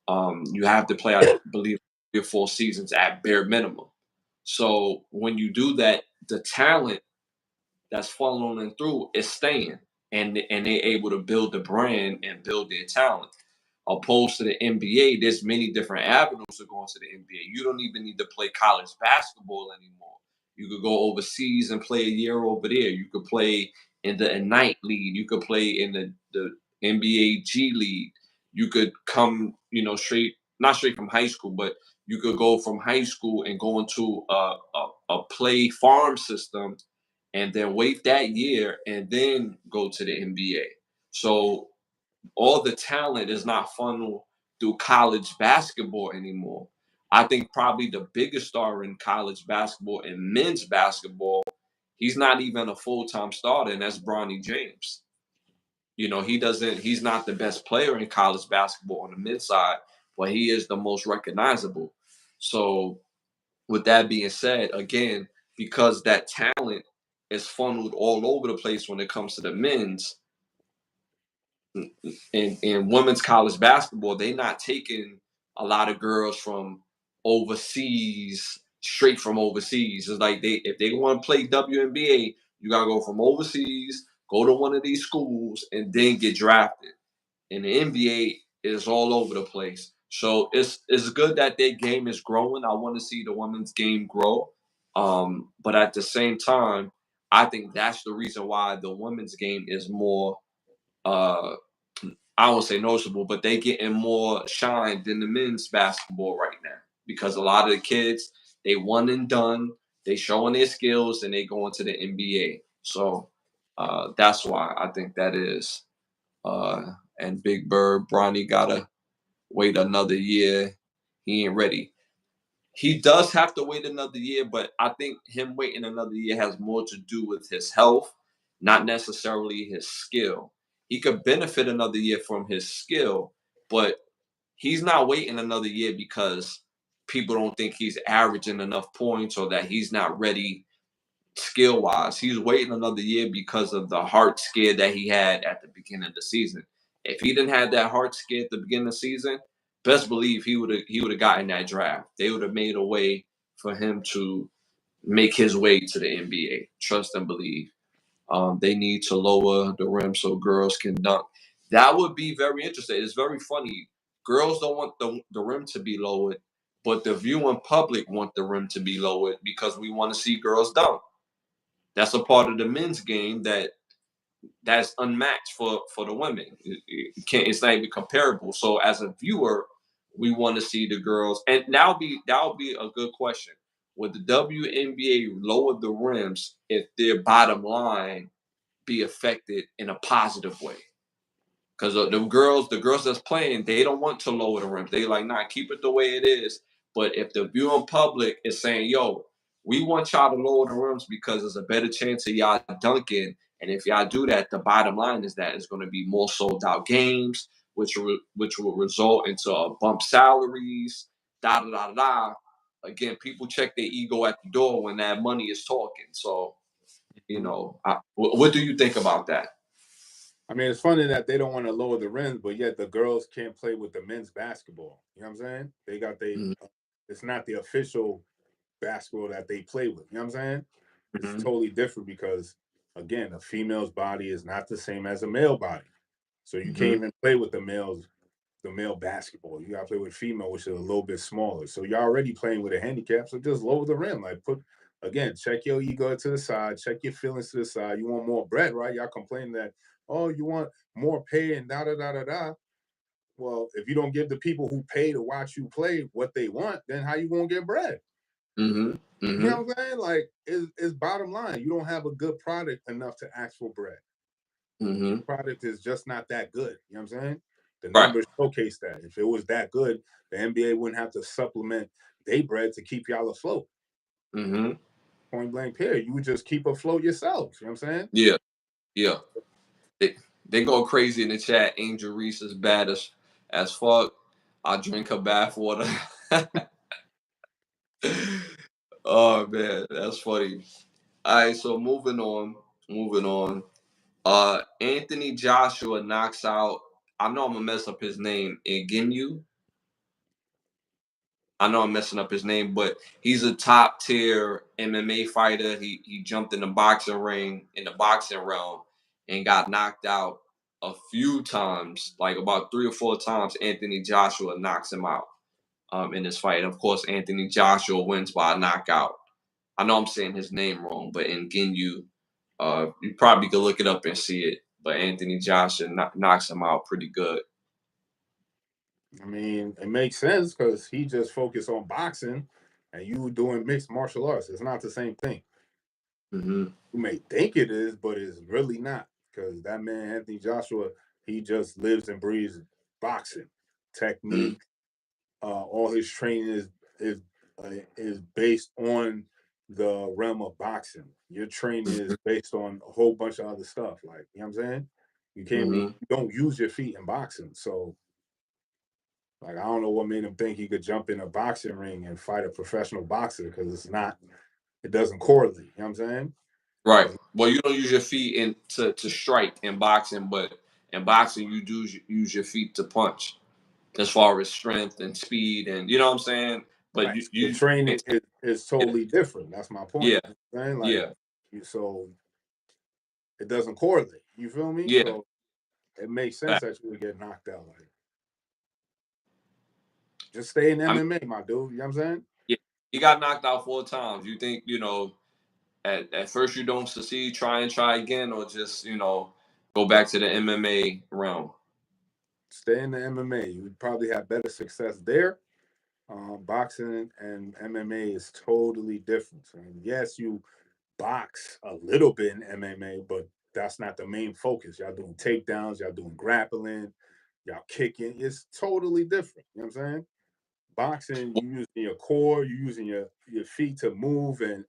Speaker 1: You have to play, I believe, 3 or 4 seasons at bare minimum. So when you do that, the talent that's funneling through is staying, and they're able to build the brand and build their talent. Opposed to the NBA, there's many different avenues to go into the NBA. You don't even need to play college basketball anymore. You could go overseas and play a year over there. You could play in the Ignite League. You could play in the NBA G League. You could come, not straight from high school, but you could go from high school and go into a play farm system and then wait that year and then go to the NBA. So all the talent is not funneled through college basketball anymore. I think probably the biggest star in college basketball and men's basketball, he's not even a full-time starter, and that's Bronny James. He's not the best player in college basketball on the men's side, but he is the most recognizable. So with that being said, again, because that talent is funneled all over the place when it comes to the men's, in women's college basketball, they're not taking a lot of girls from overseas, straight from overseas. It's like if they want to play WNBA, you gotta go from overseas, go to one of these schools, and then get drafted. And the NBA is all over the place. So it's good that their game is growing. I want to see the women's game grow. But at the same time, I think that's the reason why the women's game is more I won't say noticeable, but they getting more shine than the men's basketball right now because a lot of the kids, they one and done, they showing their skills and they going to the NBA. So that's why I think that is. And Big Bird, Bronny gotta wait another year. He ain't ready. He does have to wait another year, but I think him waiting another year has more to do with his health, not necessarily his skill. He could benefit another year from his skill, but he's not waiting another year because people don't think he's averaging enough points or that he's not ready skill wise. He's waiting another year because of the heart scare that he had at the beginning of the season. If he didn't have that heart scare at the beginning of the season, best believe he would have gotten that draft. They would have made a way for him to make his way to the NBA. Trust and believe. They need to lower the rim so girls can dunk. That would be very interesting. It's very funny. Girls don't want the rim to be lowered, but the viewing public want the rim to be lowered because we want to see girls dunk. That's a part of the men's game that's unmatched for the women. It's not even comparable. So as a viewer, we want to see the girls, and that'll be a good question. Would the WNBA lower the rims if their bottom line be affected in a positive way? Because the girls that's playing, they don't want to lower the rims. They like, nah, keep it the way it is. But if the viewing public is saying, yo, we want y'all to lower the rims because there's a better chance of y'all dunking. And if y'all do that, the bottom line is that it's going to be more sold out games, which will result into bump salaries, da da da da. Again, people check their ego at the door when that money is talking. So, what do you think about that?
Speaker 2: I mean, it's funny that they don't want to lower the rims, but yet the girls can't play with the men's basketball. You know what I'm saying? They got it's not the official basketball that they play with. You know what I'm saying? It's
Speaker 1: Mm-hmm.
Speaker 2: totally different because, again, a female's body is not the same as a male body. So you can't even play with the male basketball. You gotta play with female, which is a little bit smaller. So you're already playing with a handicap. So just lower the rim. Like check your ego to the side, check your feelings to the side. You want more bread, right? Y'all complain that, oh, you want more pay and da da da da da. Well, if you don't give the people who pay to watch you play what they want, then how you gonna get bread?
Speaker 1: Mm-hmm.
Speaker 2: You
Speaker 1: Mm-hmm.
Speaker 2: know what I'm saying? Like, it's bottom line. You don't have a good product enough to ask for bread.
Speaker 1: Mm-hmm.
Speaker 2: Product is just not that good. You know what I'm saying? The
Speaker 1: Right.
Speaker 2: numbers showcase that. If it was that good, the NBA wouldn't have to supplement day bread to keep y'all afloat.
Speaker 1: Mm-hmm.
Speaker 2: Point blank period. You would just keep afloat yourselves. You know what I'm saying?
Speaker 1: Yeah. Yeah. They go crazy in the chat. Angel Reese is bad as fuck. I drink her bath water. Oh man, that's funny. All right, so moving on. Moving on. Anthony Joshua knocks out. I know I'm gonna mess up his name. Ngannou. I know I'm messing up his name, but he's a top tier MMA fighter. He jumped in the boxing ring in the boxing realm, and got knocked out a few times, like about 3 or 4 times. Anthony Joshua knocks him out in this fight. And of course, Anthony Joshua wins by a knockout. I know I'm saying his name wrong, but in Ginyu, you probably could look it up and see it. But Anthony Joshua knocks him out pretty good.
Speaker 2: I mean, it makes sense because he just focused on boxing and you doing mixed martial arts. It's not the same thing.
Speaker 1: Mm-hmm.
Speaker 2: You may think it is, but it's really not, because that man, Anthony Joshua, he just lives and breathes boxing technique. All his training is based on the realm of boxing. Your training is based on a whole bunch of other stuff. Like, you know what I'm saying? You don't use your feet in boxing. So, like, I don't know what made him think he could jump in a boxing ring and fight a professional boxer, because it doesn't correlate. You know what I'm saying?
Speaker 1: Right. Well, you don't use your feet to strike in boxing, but in boxing you do use your feet to punch, as far as strength and speed, and you know what I'm saying. But
Speaker 2: Right. The training is
Speaker 1: yeah,
Speaker 2: totally different. That's my point.
Speaker 1: yeah,
Speaker 2: You know what I'm saying? Like,
Speaker 1: yeah,
Speaker 2: so it doesn't correlate. You feel me?
Speaker 1: yeah.
Speaker 2: So it makes sense that you would get knocked out. Like, just stay in
Speaker 1: I mean,
Speaker 2: MMA, my dude. You know what I'm saying?
Speaker 1: yeah, he got knocked out 4 times. You think, at first you don't succeed, try and try again, or just go back to the MMA realm.
Speaker 2: Stay in the MMA. You would probably have better success there. Boxing and MMA is totally different. So, yes, you box a little bit in MMA, but that's not the main focus. Y'all doing takedowns, y'all doing grappling, y'all kicking. It's totally different. You know what I'm saying? Boxing, you using your core, you using your feet to move, and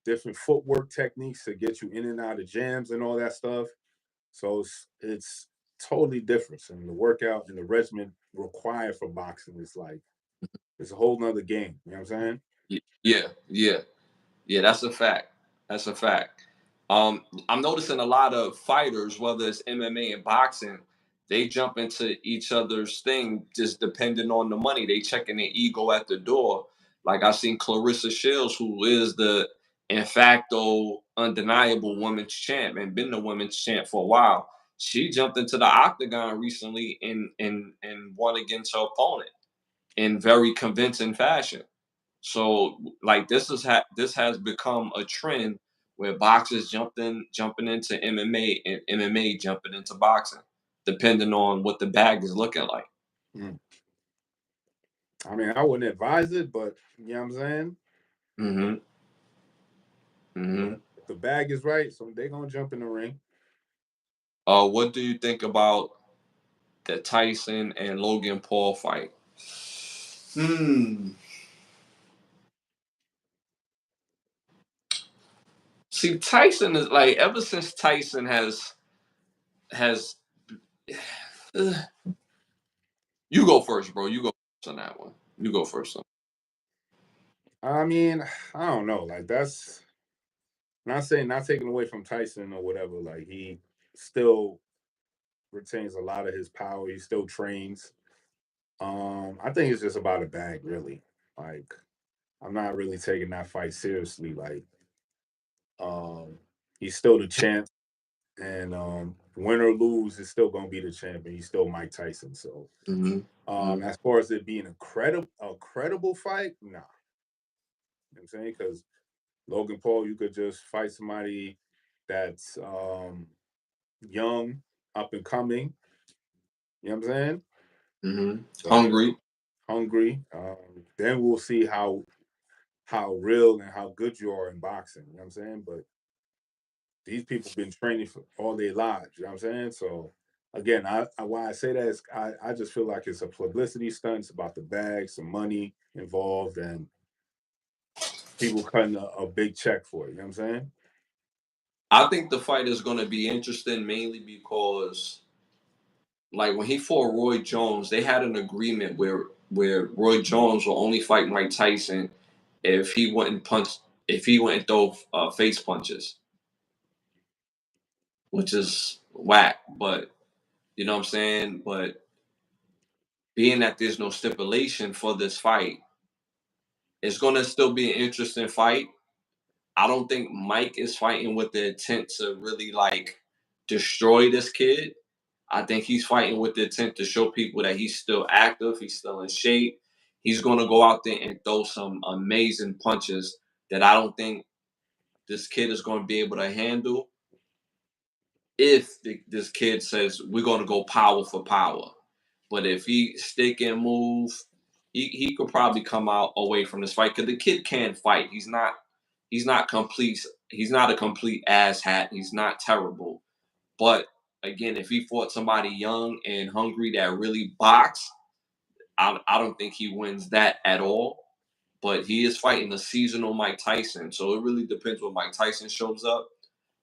Speaker 2: different footwork techniques to get you in and out of jams and all that stuff. So it's totally different. And the workout and the regimen required for boxing is like, it's a whole nother game. You know what I'm saying?
Speaker 1: Yeah, yeah. Yeah, that's a fact. That's a fact. I'm noticing a lot of fighters, whether it's MMA and boxing, they jump into each other's thing just depending on the money. They checking their ego at the door. Like I've seen Clarissa Shields, who is the in facto undeniable women's champ and been the women's champ for a while. She jumped into the octagon recently and won against her opponent in very convincing fashion. So like this has become a trend where boxers jumping into MMA and MMA jumping into boxing, depending on what the bag is looking like.
Speaker 2: Mm. I mean, I wouldn't advise it, but you know what I'm saying?
Speaker 1: Mm-hmm.
Speaker 2: But
Speaker 1: Mm-hmm.
Speaker 2: if the bag is right, so they're gonna jump in the ring.
Speaker 1: What do you think about the Tyson and Logan Paul fight? Hmm. See, Tyson is like ever since Tyson has. You go first, bro. You go first on that one. You go first.
Speaker 2: I mean, I don't know. Like, that's not saying, not taking away from Tyson or whatever. Like, he still retains a lot of his power. He still trains. I think it's just about a bag, really. Like, I'm not really taking that fight seriously. Like, um, he's still the champ, and win or lose, is still gonna be the champ, and he's still Mike Tyson. So,
Speaker 1: Mm-hmm. Mm-hmm.
Speaker 2: as far as it being a credible fight, nah. You know what I'm saying? Because Logan Paul, you could just fight somebody that's young, up and coming. You know what I'm saying?
Speaker 1: Mm-hmm.
Speaker 2: But
Speaker 1: Hungry.
Speaker 2: hungry. Then we'll see how real and how good you are in boxing. You know what I'm saying? But these people been training for all their lives. You know what I'm saying? So again, why I say that is I just feel like it's a publicity stunt. It's about the bag, some money involved, and people cutting a big check for it. You know what I'm saying?
Speaker 1: I think the fight is going to be interesting mainly because, like, when he fought Roy Jones, they had an agreement where Roy Jones will only fight Mike Tyson if he wouldn't punch, if he wouldn't throw face punches, which is whack. But you know what I'm saying. But being that there's no stipulation for this fight, it's going to still be an interesting fight. I don't think Mike is fighting with the intent to really like destroy this kid. I think he's fighting with the intent to show people that he's still active, he's still in shape. He's going to go out there and throw some amazing punches that I don't think this kid is going to be able to handle if this kid says we're going to go power for power. But if he stick and move, he could probably come out away from this fight because the kid can fight. He's not complete. He's not a complete asshat. He's not terrible. But again, if he fought somebody young and hungry that really box, I don't think he wins that at all. But he is fighting a seasonal Mike Tyson, so it really depends when Mike Tyson shows up.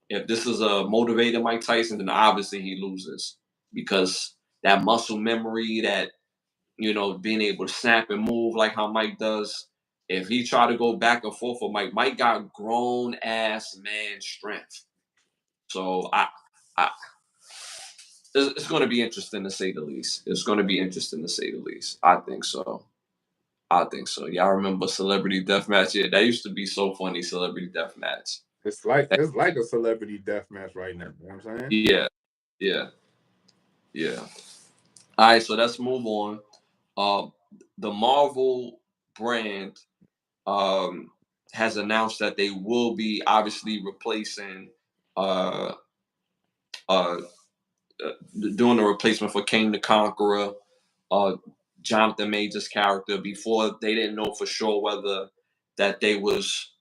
Speaker 1: If this is a motivated Mike Tyson, then obviously he loses because that muscle memory, that being able to snap and move like how Mike does. If he try to go back and forth with Mike, Mike got grown ass man strength. So I it's going to be interesting to say the least. It's going to be interesting to say the least. I think so. I think so. Y'all remember Celebrity Deathmatch? Yeah, that used to be so funny. Celebrity Deathmatch.
Speaker 2: It's like a celebrity death match right now. You know what I'm saying?
Speaker 1: Yeah, yeah, yeah. All right, so let's move on. Uh, the Marvel brand has announced that they will be obviously replacing uh, uh, doing a replacement for King the Conqueror, uh, Jonathan Majors character. Before they didn't know for sure whether that they was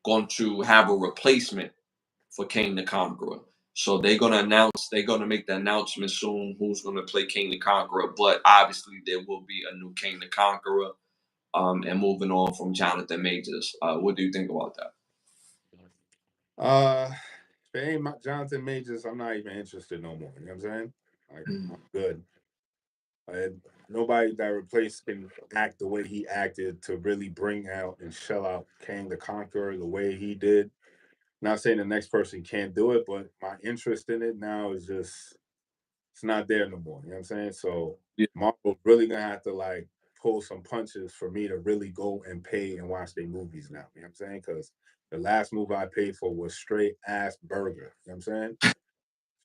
Speaker 1: going to have a replacement for King the Conqueror. So they're gonna make the announcement soon who's gonna play King the Conqueror. But obviously there will be a new King the Conqueror. And moving on from Jonathan Majors, what do you think about that?
Speaker 2: If it ain't Jonathan Majors, I'm not even interested no more. You know what I'm saying? Like, I'm good. Nobody that replaced can act the way he acted to really bring out and shell out Kang the Conqueror the way he did. Not saying the next person can't do it, but my interest in it now is just it's not there no more. You know what I'm saying? So
Speaker 1: Yeah,
Speaker 2: Marvel really gonna have to like pull some punches for me to really go and pay and watch their movies now. You know what I'm saying? Because the last movie I paid for was straight ass burger. You know what I'm saying?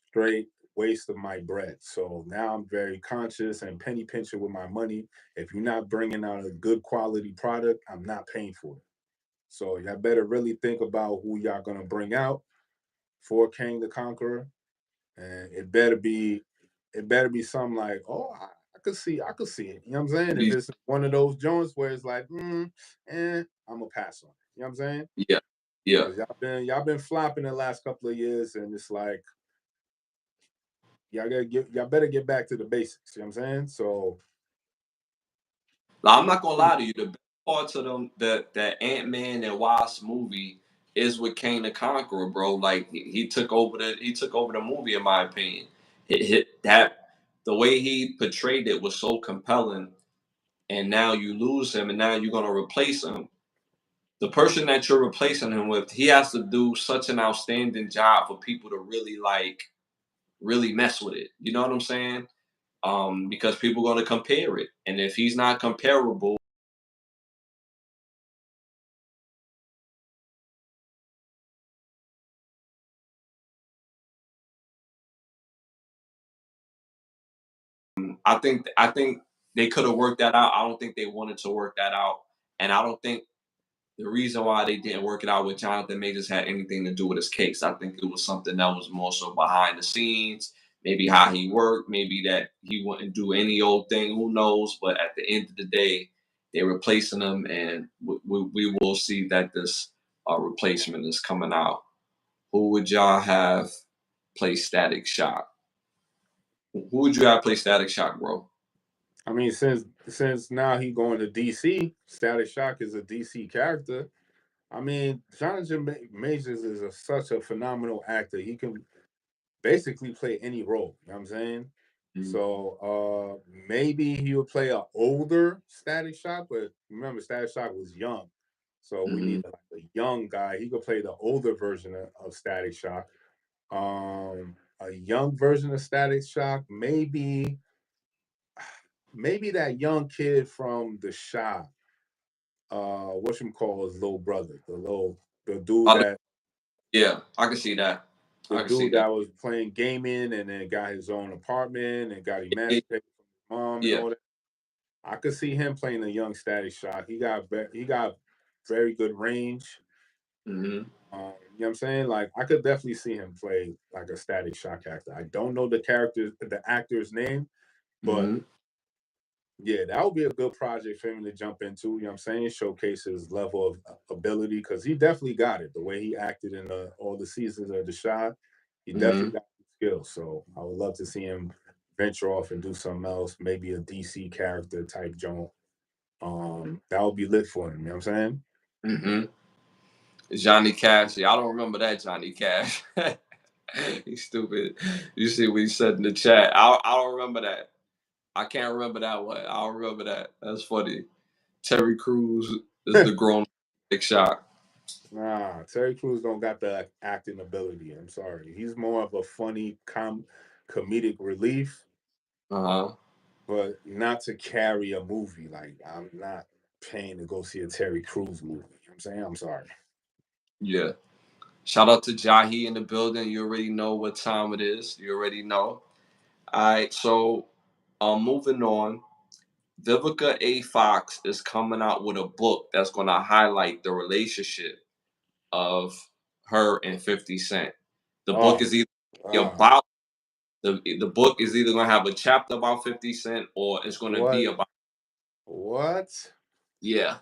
Speaker 2: Straight waste of my bread. So now I'm very conscious and penny pinching with my money. If you're not bringing out a good quality product, I'm not paying for it. So y'all better really think about who y'all gonna bring out for Kang the Conqueror, and it better be something like, oh, I could see it. You know what I'm saying? If it's one of those joints where it's like, I'm gonna pass on it. You know what I'm saying?
Speaker 1: yeah, yeah.
Speaker 2: Because y'all been flopping the last couple of years, and it's like y'all better get back to the basics. You know what I'm saying? So
Speaker 1: Now, I'm not gonna lie to you. The best parts of them, the Ant-Man and Wasp movie is with Kane the Conqueror, bro. Like he took over the movie, in my opinion. That the way he portrayed it was so compelling. And now you lose him, and now you're gonna replace him. The person that you're replacing him with, he has to do such an outstanding job for people to really mess with it. You know what I'm saying? Because people are gonna compare it, and if he's not comparable, I think they could have worked that out. I don't think they wanted to work that out, and I don't think the reason why they didn't work it out with Jonathan Majors had anything to do with his case. I think it was something that was more so behind the scenes, maybe how he worked, maybe that he wouldn't do any old thing. Who knows? But at the end of the day, they're replacing him, and we will see that this replacement is coming out. Who would y'all have play Static Shock? Who would you have play Static Shock, bro?
Speaker 2: I mean, since now he going to DC, Static Shock is a DC character. I mean, Jonathan Majors is such a phenomenal actor. He can basically play any role. You know what I'm saying?
Speaker 1: Mhm.
Speaker 2: So maybe he would play an older Static Shock, but remember Static Shock was young. So we
Speaker 1: Mhm.
Speaker 2: need a young guy. He could play the older version of Static Shock. A young version of Static Shock, maybe that young kid from the shop, what you call his little brother, the little The dude that
Speaker 1: Yeah, I can see that.
Speaker 2: the
Speaker 1: I can see
Speaker 2: dude
Speaker 1: that.
Speaker 2: that was playing gaming and then got his own apartment and got emancipated from his mom and
Speaker 1: Yeah.
Speaker 2: all that. I could see him playing a young Static Shock. He got very good range.
Speaker 1: Mm-hmm.
Speaker 2: You know what I'm saying? Like I could definitely see him play like a Static Shock actor. I don't know the actor's name, but
Speaker 1: Mm-hmm.
Speaker 2: yeah, that would be a good project for him to jump into. You know what I'm saying? Showcase his level of ability because he definitely got it. The way he acted in all the seasons of the shot, he definitely
Speaker 1: Mm-hmm.
Speaker 2: got the skills. So I would love to see him venture off and do something else, maybe a DC character type joint. That would be lit for him. You know what I'm saying?
Speaker 1: Mm-hmm. Johnny Cash. Yeah, I don't remember that Johnny Cash. He's stupid. You see what he said in the chat. I don't remember that. I can't remember that one. I don't remember that. That's funny. Terry Crews is the grown big shot.
Speaker 2: Nah, Terry Crews don't got the acting ability. I'm sorry. He's more of a funny comedic relief,
Speaker 1: Uh-huh.
Speaker 2: but not to carry a movie. Like I'm not paying to go see a Terry Crews movie. You know what I'm saying? I'm sorry.
Speaker 1: Yeah. Shout out to Jahi in the building. You already know what time it is. You already know. All right. So, moving on. Vivica A. Fox is coming out with a book that's going to highlight the relationship of her and 50 Cent. The book
Speaker 2: Oh,
Speaker 1: is either
Speaker 2: uh,
Speaker 1: about the book is either going to have a chapter about 50 Cent or it's going to be
Speaker 2: what?
Speaker 1: about
Speaker 2: What?
Speaker 1: yeah.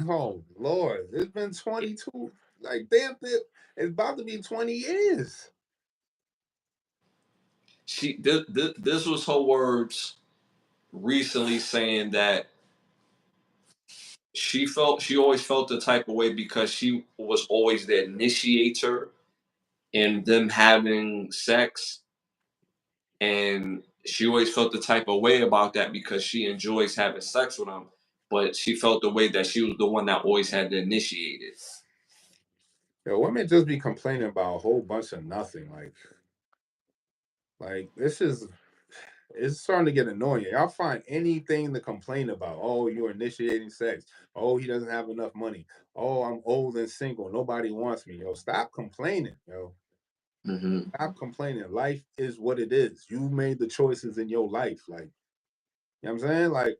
Speaker 2: Oh Lord, it's been 22. Like damn, it's about to be 20 years.
Speaker 1: This was her words recently saying that she always felt the type of way because she was always the initiator in them having sex, and she always felt the type of way about that because she enjoys having sex with them, but she felt the way that she was the one that always had to initiate it.
Speaker 2: Yo, women just be complaining about a whole bunch of nothing. Like this is it's starting to get annoying. Y'all find anything to complain about. Oh, you're initiating sex. Oh, he doesn't have enough money. Oh, I'm old and single. Nobody wants me. Yo, stop complaining. Yo,
Speaker 1: Mm-hmm.
Speaker 2: stop complaining. Life is what it is. You made the choices in your life. Like, you know what I'm saying? Like,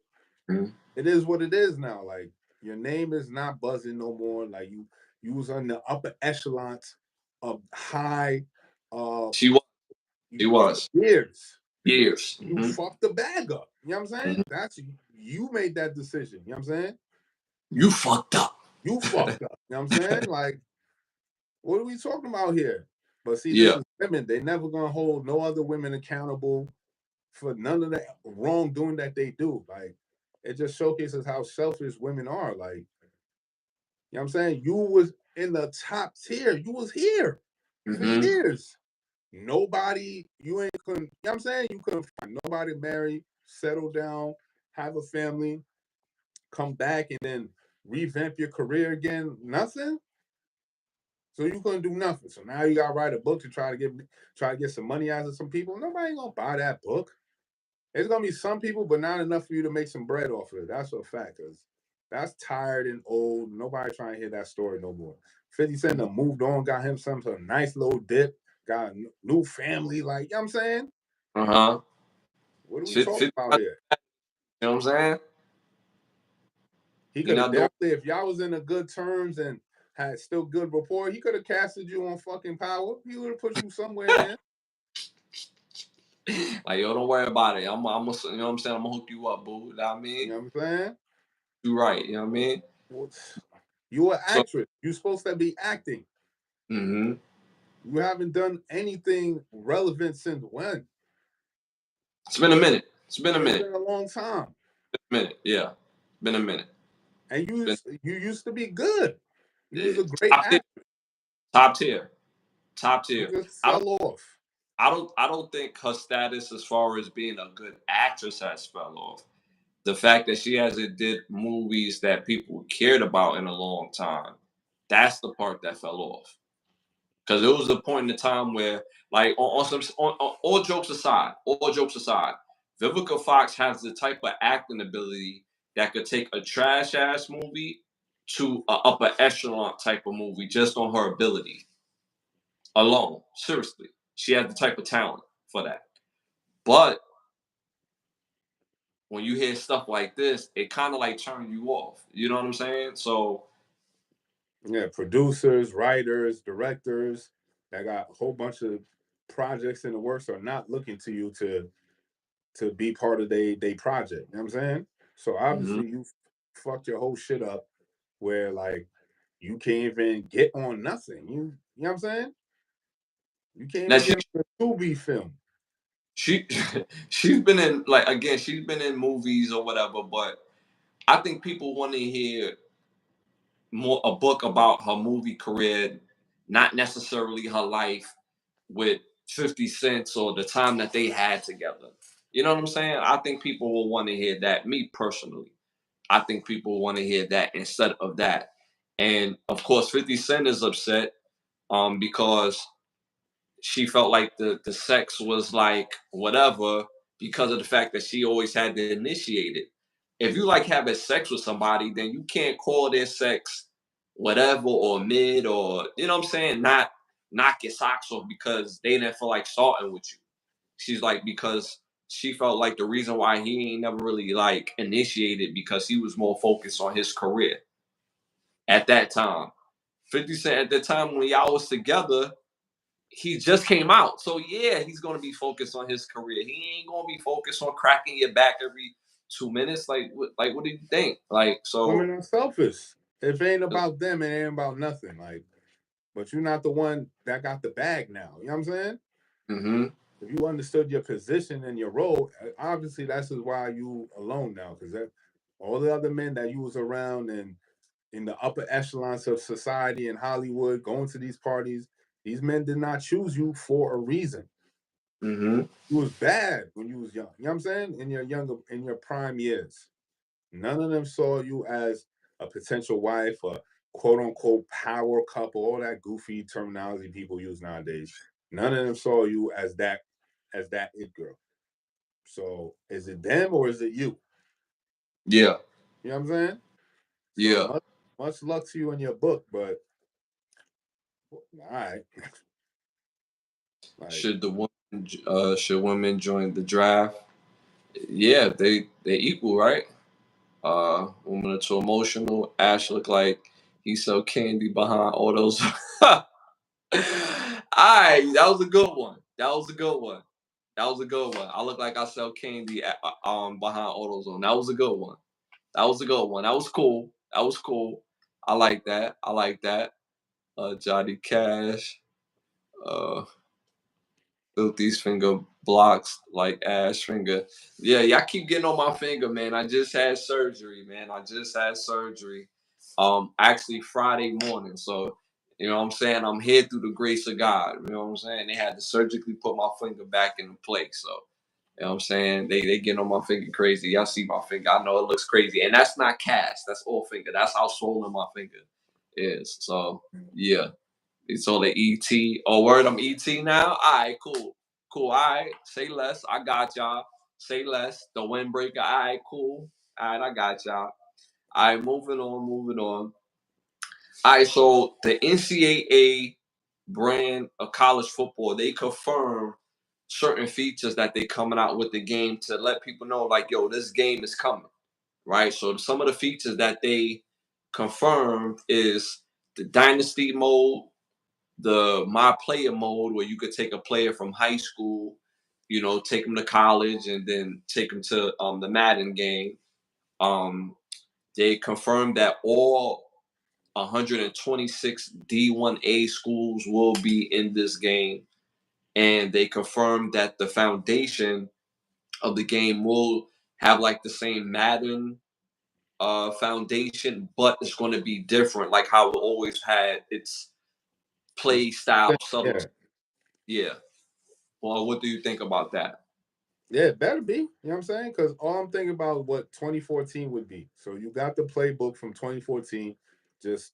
Speaker 1: Mm-hmm.
Speaker 2: it is what it is now. Like, your name is not buzzing no more. Like, you was on the upper echelons of high
Speaker 1: She was. She
Speaker 2: for
Speaker 1: was
Speaker 2: years.
Speaker 1: years.
Speaker 2: You
Speaker 1: Mm-hmm.
Speaker 2: fucked the bag up. You know what I'm
Speaker 1: Mm-hmm.
Speaker 2: saying? That's you made that decision. You know what I'm saying?
Speaker 1: You fucked up.
Speaker 2: You fucked up. You know what I'm saying? Like, what are we talking about here? But see, this
Speaker 1: Yeah.
Speaker 2: is women. They never gonna hold no other women accountable for none of the wrongdoing that they do. Like, it just showcases how selfish women are. Like, you know what I'm saying? You was in the top tier. You was here for
Speaker 1: Mm-hmm.
Speaker 2: years. Nobody, you ain't couldn't, you know what I'm saying? You couldn't find nobody marry, settle down, have a family, come back and then revamp your career again. Nothing. So you couldn't do nothing. So now you gotta write a book to try to get some money out of some people. Nobody gonna buy that book. There's gonna be some people, but not enough for you to make some bread off of it. That's a fact, because that's tired and old. Nobody trying to hear that story no more. 50 Cent done moved on, got him some nice little dip, got a new family. Like, you know what I'm saying?
Speaker 1: Uh-huh.
Speaker 2: What are we
Speaker 1: Shit,
Speaker 2: talking
Speaker 1: 50,
Speaker 2: about
Speaker 1: you
Speaker 2: here?
Speaker 1: know what I'm saying?
Speaker 2: He
Speaker 1: He
Speaker 2: could have
Speaker 1: not doing
Speaker 2: definitely, if y'all was in a good terms and had still good rapport, he could have casted you on fucking Power. He would have put you somewhere there.
Speaker 1: like, yo, don't worry about it. I'm gonna, you know what I'm saying? I'm gonna hook you up, boo. You know what I
Speaker 2: You
Speaker 1: mean?
Speaker 2: know what I'm saying?
Speaker 1: You right, you know what I mean?
Speaker 2: You an
Speaker 1: So,
Speaker 2: actress. You supposed to be acting.
Speaker 1: mm-hmm.
Speaker 2: You haven't done anything relevant since when?
Speaker 1: It's been a minute. It's been a
Speaker 2: It's
Speaker 1: minute.
Speaker 2: been a long time.
Speaker 1: Minute. Yeah. Been a minute.
Speaker 2: And
Speaker 1: Been
Speaker 2: you used to be good. You was
Speaker 1: yeah.
Speaker 2: a great
Speaker 1: Top tier.
Speaker 2: actor.
Speaker 1: Top tier. Top
Speaker 2: You
Speaker 1: tier.
Speaker 2: just
Speaker 1: I don't
Speaker 2: fell off.
Speaker 1: I don't think her status as far as being a good actress has fell off. The fact that she hasn't did movies that people cared about in a long time, that's the part that fell off. Because there was a point in the time where, like, on all jokes aside, Vivica Fox has the type of acting ability that could take a trash ass movie to an upper echelon type of movie just on her ability alone. Seriously, she had the type of talent for that. But when you hear stuff like this, it kind of like turns you off. You know what I'm saying? So
Speaker 2: Yeah, producers, writers, directors that got a whole bunch of projects in the works are not looking to you to be part of they project. You know what I'm saying? So
Speaker 1: mhm.
Speaker 2: obviously you fucked your whole shit up where like you can't even get on nothing. You know what I'm saying? You can't
Speaker 1: Now
Speaker 2: even get on the Tubi film.
Speaker 1: she she's been in, like, again, she's been in movies or whatever, but I think people want to hear more a book about her movie career, not necessarily her life with 50 Cent or the time that they had together. You know what I'm saying? I think people will want to hear that. Me personally, I think people want to hear that instead of that. And of course, 50 Cent is upset because she felt like the sex was like whatever because of the fact that she always had to initiate it. If you like having sex with somebody, then you can't call their sex whatever or mid, or you know what I'm saying, not knock your socks off because they didn't feel like starting with you. She's like, because she felt like the reason why he ain't never really like initiated because he was more focused on his career at that time. 50 Cent at the time when y'all was together, he just came out. So yeah, he's gonna be focused on his career. He ain't gonna be focused on cracking your back every 2 minutes. Like what do you think? Like,
Speaker 2: Women
Speaker 1: so
Speaker 2: are selfish. If it ain't about them, it ain't about nothing. Like, but you're not the one that got the bag now. You know what I'm saying?
Speaker 1: mm-hmm,
Speaker 2: If you understood your position and your role, obviously that's is why you alone now. Because that all the other men that you was around and in the upper echelons of society in Hollywood, going to these parties, these men did not choose you for a reason.
Speaker 1: mm-hmm.
Speaker 2: You was bad when you was young. You know what I'm saying? In your prime years. None of them saw you as a potential wife, a quote unquote power couple, all that goofy terminology people use nowadays. None of them saw you as that it girl. So is it them or is it you?
Speaker 1: Yeah,
Speaker 2: You know what I'm saying? So
Speaker 1: yeah.
Speaker 2: much luck to you in your book, but all right. Like
Speaker 1: Should women join the draft? Yeah, they equal, right? Women are too emotional. Ash look like he sell candy behind all those. All right, that was a good one. That was a good one. That was a good one. I look like I sell candy behind AutoZone. That was a good one. That was a good one. That was cool. That was cool. I like that. I like that. Johnny Cash. Uh, Filthy's finger blocks like Ash finger. Yeah, y'all keep getting on my finger, man. I just had surgery, man. I just had surgery. Actually Friday morning. So, you know what I'm saying? I'm here through the grace of God. You know what I'm saying? They had to surgically put my finger back into place. So, you know what I'm saying? They getting on my finger crazy. Y'all see my finger. I know it looks crazy. And that's not cast. That's all finger. That's how swollen my finger is. So, yeah. It's all the ET. Oh, word, I'm ET now? All right, cool. Cool. All right. Say less. I got y'all. Say less. The windbreaker. All right, cool. All right, I got y'all. All right, moving on, moving on. All right, so the NCAA brand of college football, they confirm certain features that they coming out with the game to let people know, like, yo, this game is coming, right? So some of the features that they confirmed is the dynasty mode, the my player mode, where you could take a player from high school, you know, take them to college and then take them to the Madden game. Um, they confirmed that all 126 D1A schools will be in this game, and they confirmed that the foundation of the game will have like the same Madden foundation, but it's going to be different, like how it always had its play style subtle.
Speaker 2: yeah.
Speaker 1: Yeah. Well, what do you think about that?
Speaker 2: Yeah, it better be. You know what I'm saying? Because all I'm thinking about is what 2014 would be. So you got the playbook from 2014. Just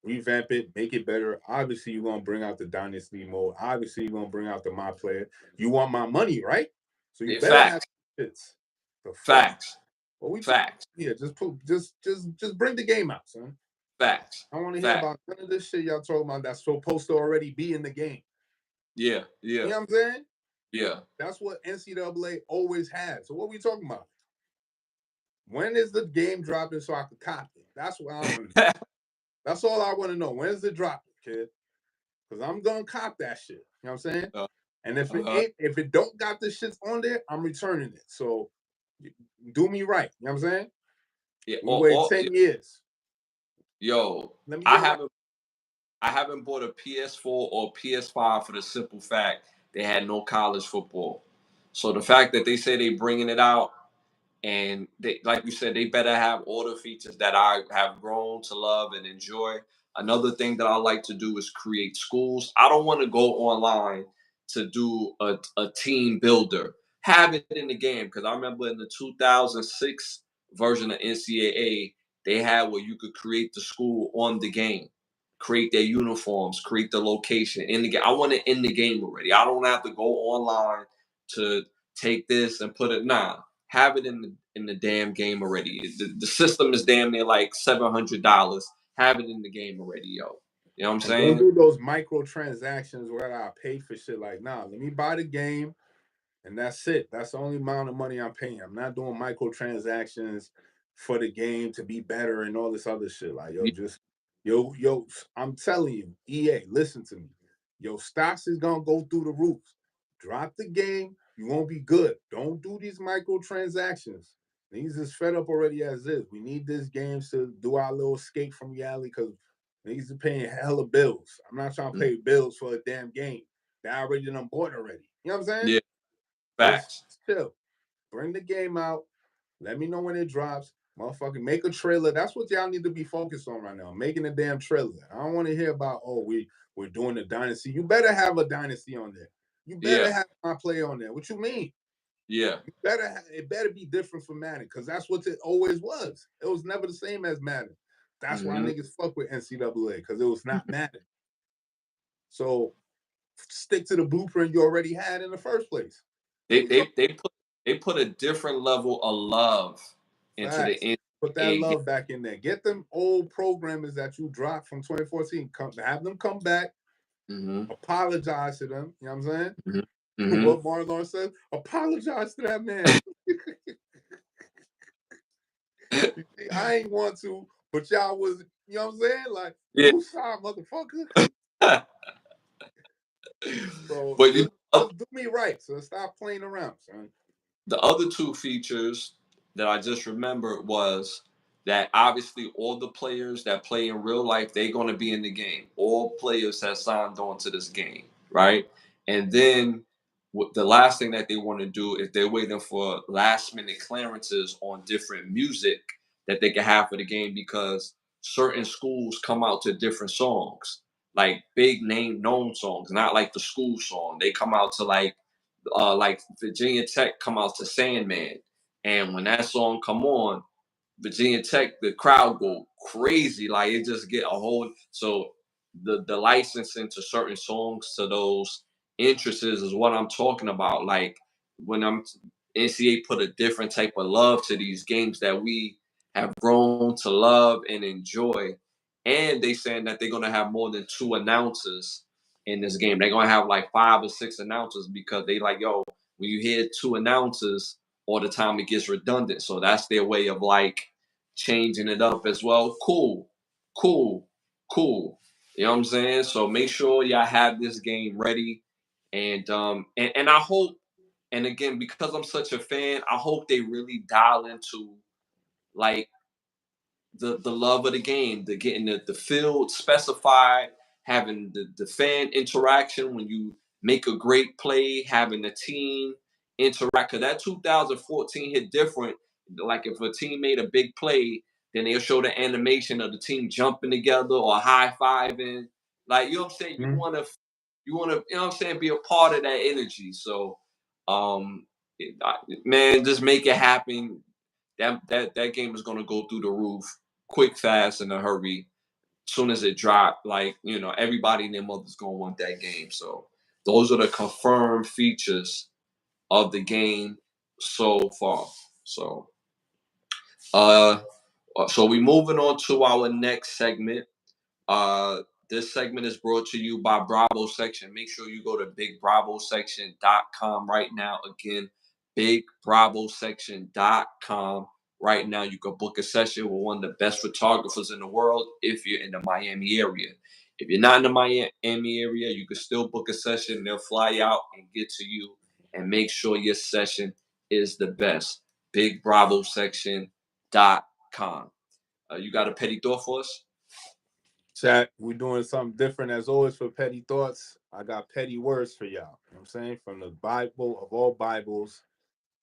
Speaker 2: revamp it, make it better. Obviously, you're gonna bring out the dynasty mode. Obviously, you're gonna bring out the my player. You want my money, right? So you better have
Speaker 1: Facts,
Speaker 2: fits. The fuck?
Speaker 1: facts,
Speaker 2: What we talking
Speaker 1: facts.
Speaker 2: here? Just bring the game out, son.
Speaker 1: Facts.
Speaker 2: I want to hear about none of this shit y'all talking about that's supposed to already be in the game.
Speaker 1: Yeah.
Speaker 2: You know what I'm saying?
Speaker 1: Yeah.
Speaker 2: That's what NCAA always had. So what are we talking about? When is the game dropping so I can copy it? That's what I want to know. That's all I want to know. When's it dropping, kid? Because I'm gonna cop that shit. You know what I'm saying? And if it ain't, if it don't got the shits on there, I'm returning it. So do me right. You know what I'm saying?
Speaker 1: Yeah.
Speaker 2: We wait 10 years.
Speaker 1: Yo,
Speaker 2: Let me
Speaker 1: I
Speaker 2: get
Speaker 1: haven't bought a PS4 or PS5 for the simple fact they had no college football. So the fact that they say they bringing it out, and they, like you said, they better have all the features that I have grown to love and enjoy. Another thing that I like to do is create schools. I don't want to go online to do a team builder. Have it in the game, because I remember in the 2006 version of NCAA, they had where you could create the school on the game, create their uniforms, create the location in the game. I want it in the game already. I don't have to go online to take this and put it. Nah, have it in the damn game already. The system is damn near like $700. Have it in the game already, yo. You know what I'm saying?
Speaker 2: Don't do those microtransactions where I pay for shit. Like, nah, let me buy the game, and that's it. That's the only amount of money I'm paying. I'm not doing microtransactions for the game to be better and all this other shit. Like, yo, I'm telling you, EA, listen to me. Your stocks is gonna go through the roof. Drop the game, you won't be good. Don't do these microtransactions. Niggas is fed up already as is. We need this game to do our little escape from reality because niggas are paying hella bills. I'm not trying to pay bills for a damn game that I already done bought already. You know what I'm saying?
Speaker 1: Yeah, facts.
Speaker 2: Just chill. Bring the game out. Let me know when it drops. Motherfucking make a trailer. That's what y'all need to be focused on right now. Making a damn trailer. I don't want to hear about, we're doing a dynasty. You better have a dynasty on there. You better have my player on there. What you mean?
Speaker 1: Yeah.
Speaker 2: It better be different from Madden, because that's what it always was. It was never the same as Madden. That's why niggas fuck with NCAA, because it was not Madden. So stick to the blueprint you already had in the first place.
Speaker 1: They put a different level of love into the NBA.
Speaker 2: Put that love back in there. Get them old programmers that you dropped from 2014. Have them come back. Apologize to them. You know what I'm saying? What Marlon says, apologize to that man. I ain't want to, but y'all was, you know what I'm saying? Like, woosah, motherfucker. So
Speaker 1: but
Speaker 2: just do me right. So stop playing around, son.
Speaker 1: The other two features that I just remembered was that obviously all the players that play in real life, they're going to be in the game. All players have signed on to this game, right? And then the last thing that they want to do is they're waiting for last minute clearances on different music that they can have for the game, because certain schools come out to different songs, like big name known songs, not like the school song. They come out to like Virginia Tech come out to Sandman, and when that song come on, Virginia Tech, the crowd go crazy. Like it just get a whole. So the licensing to certain songs to those interests is what I'm talking about. Like when NCAA put a different type of love to these games that we have grown to love and enjoy, and they saying that they're gonna have more than 2 announcers in this game. They're gonna have like 5 or 6 announcers, because they like, yo, when you hear 2 announcers all the time, it gets redundant. So that's their way of like changing it up as well. Cool. You know what I'm saying? So make sure y'all have this game ready. And I hope, and again, because I'm such a fan, I hope they really dial into like the love of the game, the getting the field specified, having the fan interaction when you make a great play, having the team interact. Cause that 2014 hit different. Like if a team made a big play, then they'll show the animation of the team jumping together or high fiving. Like, you know what I'm saying? You wanna, you know what I'm saying, be a part of that energy. So man, just make it happen. That game is gonna go through the roof, quick, fast, in a hurry. Soon as it dropped, like, you know, everybody and their mother's gonna want that game. So those are the confirmed features of the game so far. So So we moving on to our next segment. This segment is brought to you by Bravo Section. Make sure you go to bigbravosection.com right now. Again, bigbravosection.com right now. You can book a session with one of the best photographers in the world if you're in the Miami area. If you're not in the Miami area, you can still book a session. They'll fly out and get to you and make sure your session is the best. bigbravosection.com. You got a petty thought for us?
Speaker 2: Chat, we're doing something different as always for petty thoughts. I got petty words for y'all. You know what I'm saying? From the Bible of all Bibles,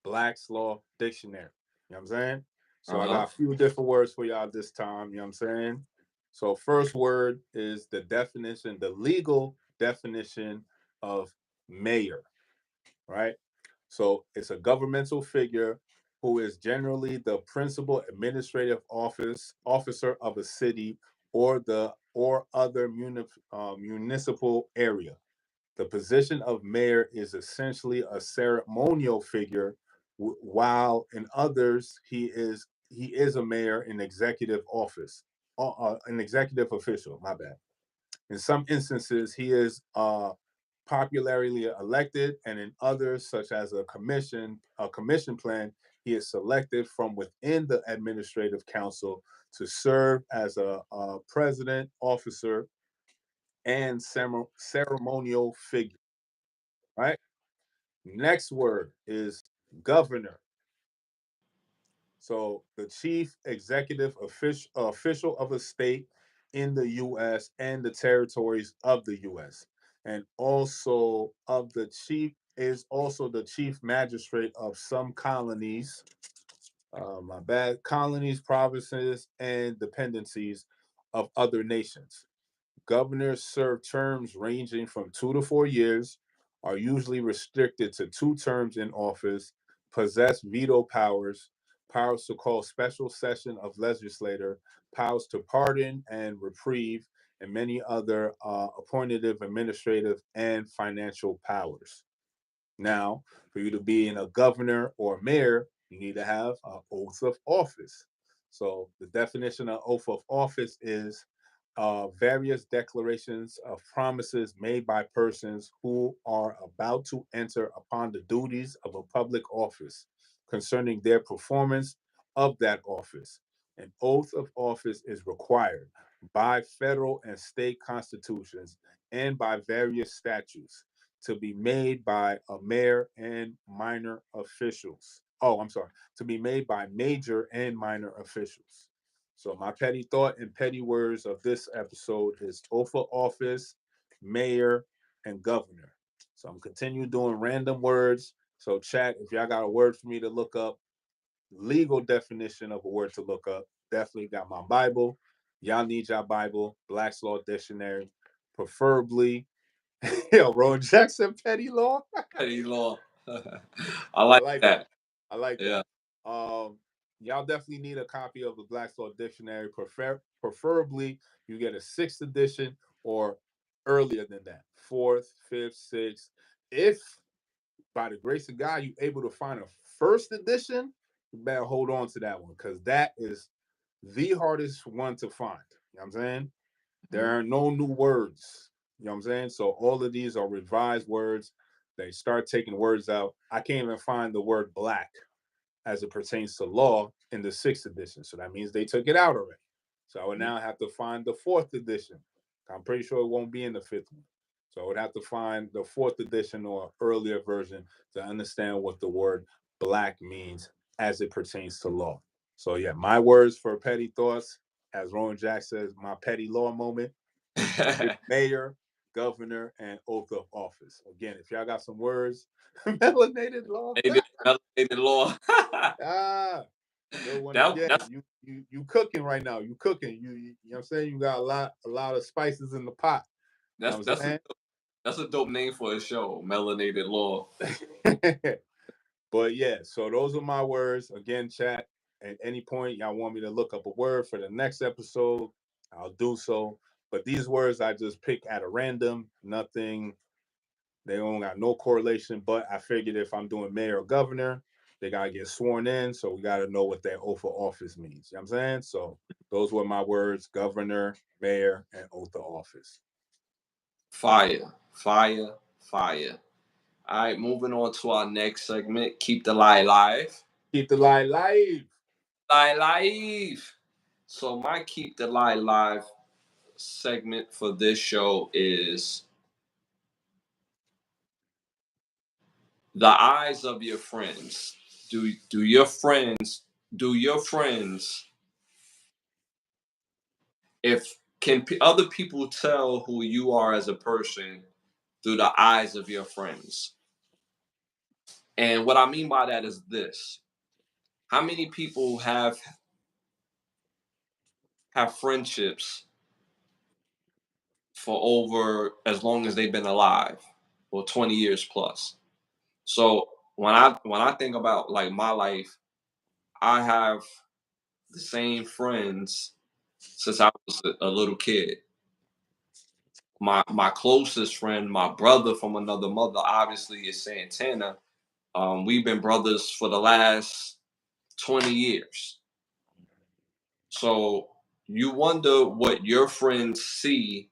Speaker 2: Black's Law Dictionary. You know what I'm saying? So I got a few different words for y'all this time. You know what I'm saying? So first word is the definition, the legal definition of mayor, right? So it's a governmental figure who is generally the principal administrative officer of a city or other municipal area. The position of mayor is essentially a ceremonial figure, while in others he is a mayor in executive office, an executive official. My bad. In some instances, he is popularly elected, and in others, such as a commission plan, he is selected from within the administrative council to serve as a president, officer, and ceremonial figure. Right. Next word is governor. So the chief executive official of a state in the U.S. and the territories of the U.S. and also the chief magistrate of some colonies. My bad, colonies, provinces, and dependencies of other nations. Governors serve terms ranging from 2 to 4 years, are usually restricted to 2 terms in office, possess veto powers, powers to call special session of legislature, powers to pardon and reprieve, and many other appointive, administrative, and financial powers. Now, for you to be in a governor or mayor, you need to have an oath of office. So the definition of oath of office is various declarations of promises made by persons who are about to enter upon the duties of a public office concerning their performance of that office. An oath of office is required by federal and state constitutions and by various statutes to be made by a mayor and minor officials. Oh, I'm sorry, to be made by major and minor officials. So my petty thought and petty words of this episode is oath of office, mayor, and governor. So I'm continue doing random words. So chat, if y'all got a word for me to look up, legal definition of a word to look up, definitely got my Bible. Y'all need your Bible, Black's Law Dictionary, preferably. Yo, Rowan Jackson, petty law.
Speaker 1: Petty law. I
Speaker 2: I
Speaker 1: like
Speaker 2: like that.
Speaker 1: that.
Speaker 2: I like
Speaker 1: Yeah.
Speaker 2: that. Y'all definitely need a copy of the Black's Law Dictionary. Preferably, you get a sixth edition or earlier than that, fourth, fifth, sixth. If by the grace of God you're able to find a first edition, you better hold on to that one because that is the hardest one to find. You know what I'm saying? There are no new words. You know what I'm saying? So all of these are revised words. They start taking words out. I can't even find the word black as it pertains to law in the sixth edition. So that means they took it out already. So I would now have to find the fourth edition. I'm pretty sure it won't be in the fifth one. So I would have to find the fourth edition or earlier version to understand what the word black means as it pertains to law. So yeah, my words for petty thoughts, as Rowan Jack says, my petty law moment, mayor, governor, and oath of office. Again, if y'all got some words, melanated law.
Speaker 1: Melanated law.
Speaker 2: Ah, good one
Speaker 1: that,
Speaker 2: again.
Speaker 1: that's
Speaker 2: You cooking right now. You cooking. You know what I'm saying? You got a lot of spices in the pot. You know
Speaker 1: that's
Speaker 2: what
Speaker 1: that's
Speaker 2: I'm
Speaker 1: a that's a dope name for a show. Melanated law.
Speaker 2: saying? But yeah, so those are my words. Again, chat. At any point y'all want me to look up a word for the next episode, I'll do so. But these words I just pick at a random, nothing, they don't got no correlation. But I figured if I'm doing mayor or governor, they gotta get sworn in, so we gotta know what that oath of office means. You know what I'm saying? So those were my words: governor, mayor, and oath of office.
Speaker 1: Fire, fire, fire. All right, moving on to our next segment. Keep the lie live.
Speaker 2: Keep the lie live.
Speaker 1: Lie live. So my keep the lie live segment for this show is the eyes of your friends. Do your friends if can other people tell who you are as a person through the eyes of your friends? And what I mean by that is this: how many people have friendships for over as long as they've been alive, or 20 years plus? So when I think about like my life, I have the same friends since I was a little kid. My closest friend, my brother from another mother, obviously is Santana. We've been brothers for the last 20 years. So you wonder what your friends see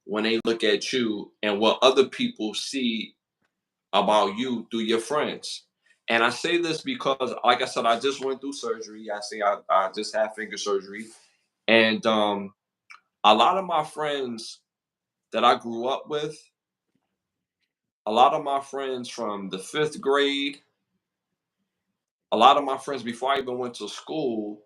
Speaker 1: when they look at you and what other people see about you through your friends. And I say this because, like I said, I just went through surgery. I just had finger surgery. And a lot of my friends that I grew up with, a lot of my friends from the fifth grade, a lot of my friends before I even went to school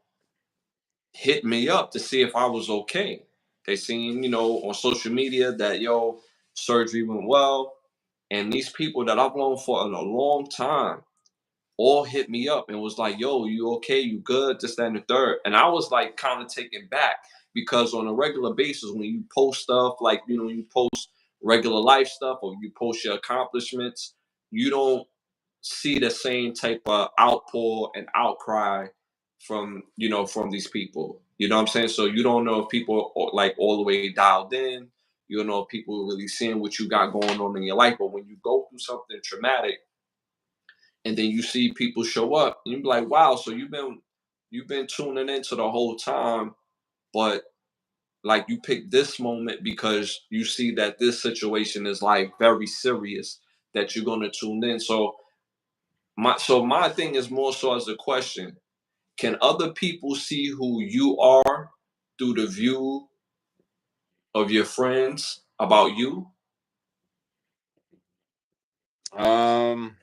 Speaker 1: hit me up to see if I was okay. They seen, on social media that, surgery went well. And these people that I've known for a long time all hit me up and was like, yo, you okay? You good? This, that, and the third. And I was like kind of taken back because on a regular basis, when you post stuff like, you post regular life stuff or you post your accomplishments, you don't see the same type of outpour and outcry from these people. You know what I'm saying? So you don't know if people are like all the way dialed in. You don't know if people are really seeing what you got going on in your life. But when you go through something traumatic and then you see people show up, and you be like, wow, so you've been tuning into the whole time, but like you picked this moment because you see that this situation is like very serious that you're gonna tune in. So my thing is more so as a question: can other people see who you are through the view of your friends about you?
Speaker 2: Um,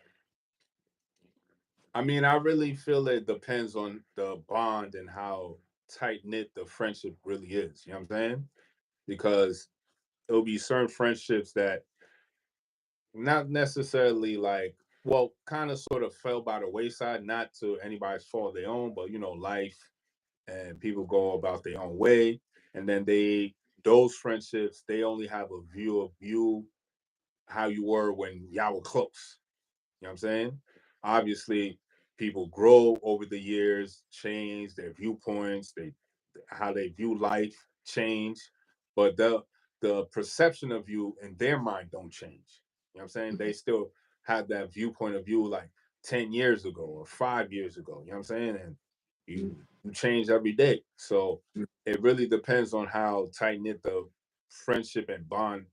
Speaker 2: I mean, I really feel it depends on the bond and how tight knit the friendship really is. You know what I'm saying? Because it'll be certain friendships that not necessarily like, well, kind of sort of fell by the wayside, not to anybody's fault of their own, but life and people go about their own way. And then those friendships, they only have a view of you, how you were when y'all were close. You know what I'm saying? Obviously, people grow over the years, change their viewpoints, how they view life change, but the perception of you in their mind don't change. You know what I'm saying? They still have that viewpoint of you like 10 years ago or 5 years ago. You know what I'm saying? And you change every day. So it really depends on how tight knit the friendship and bond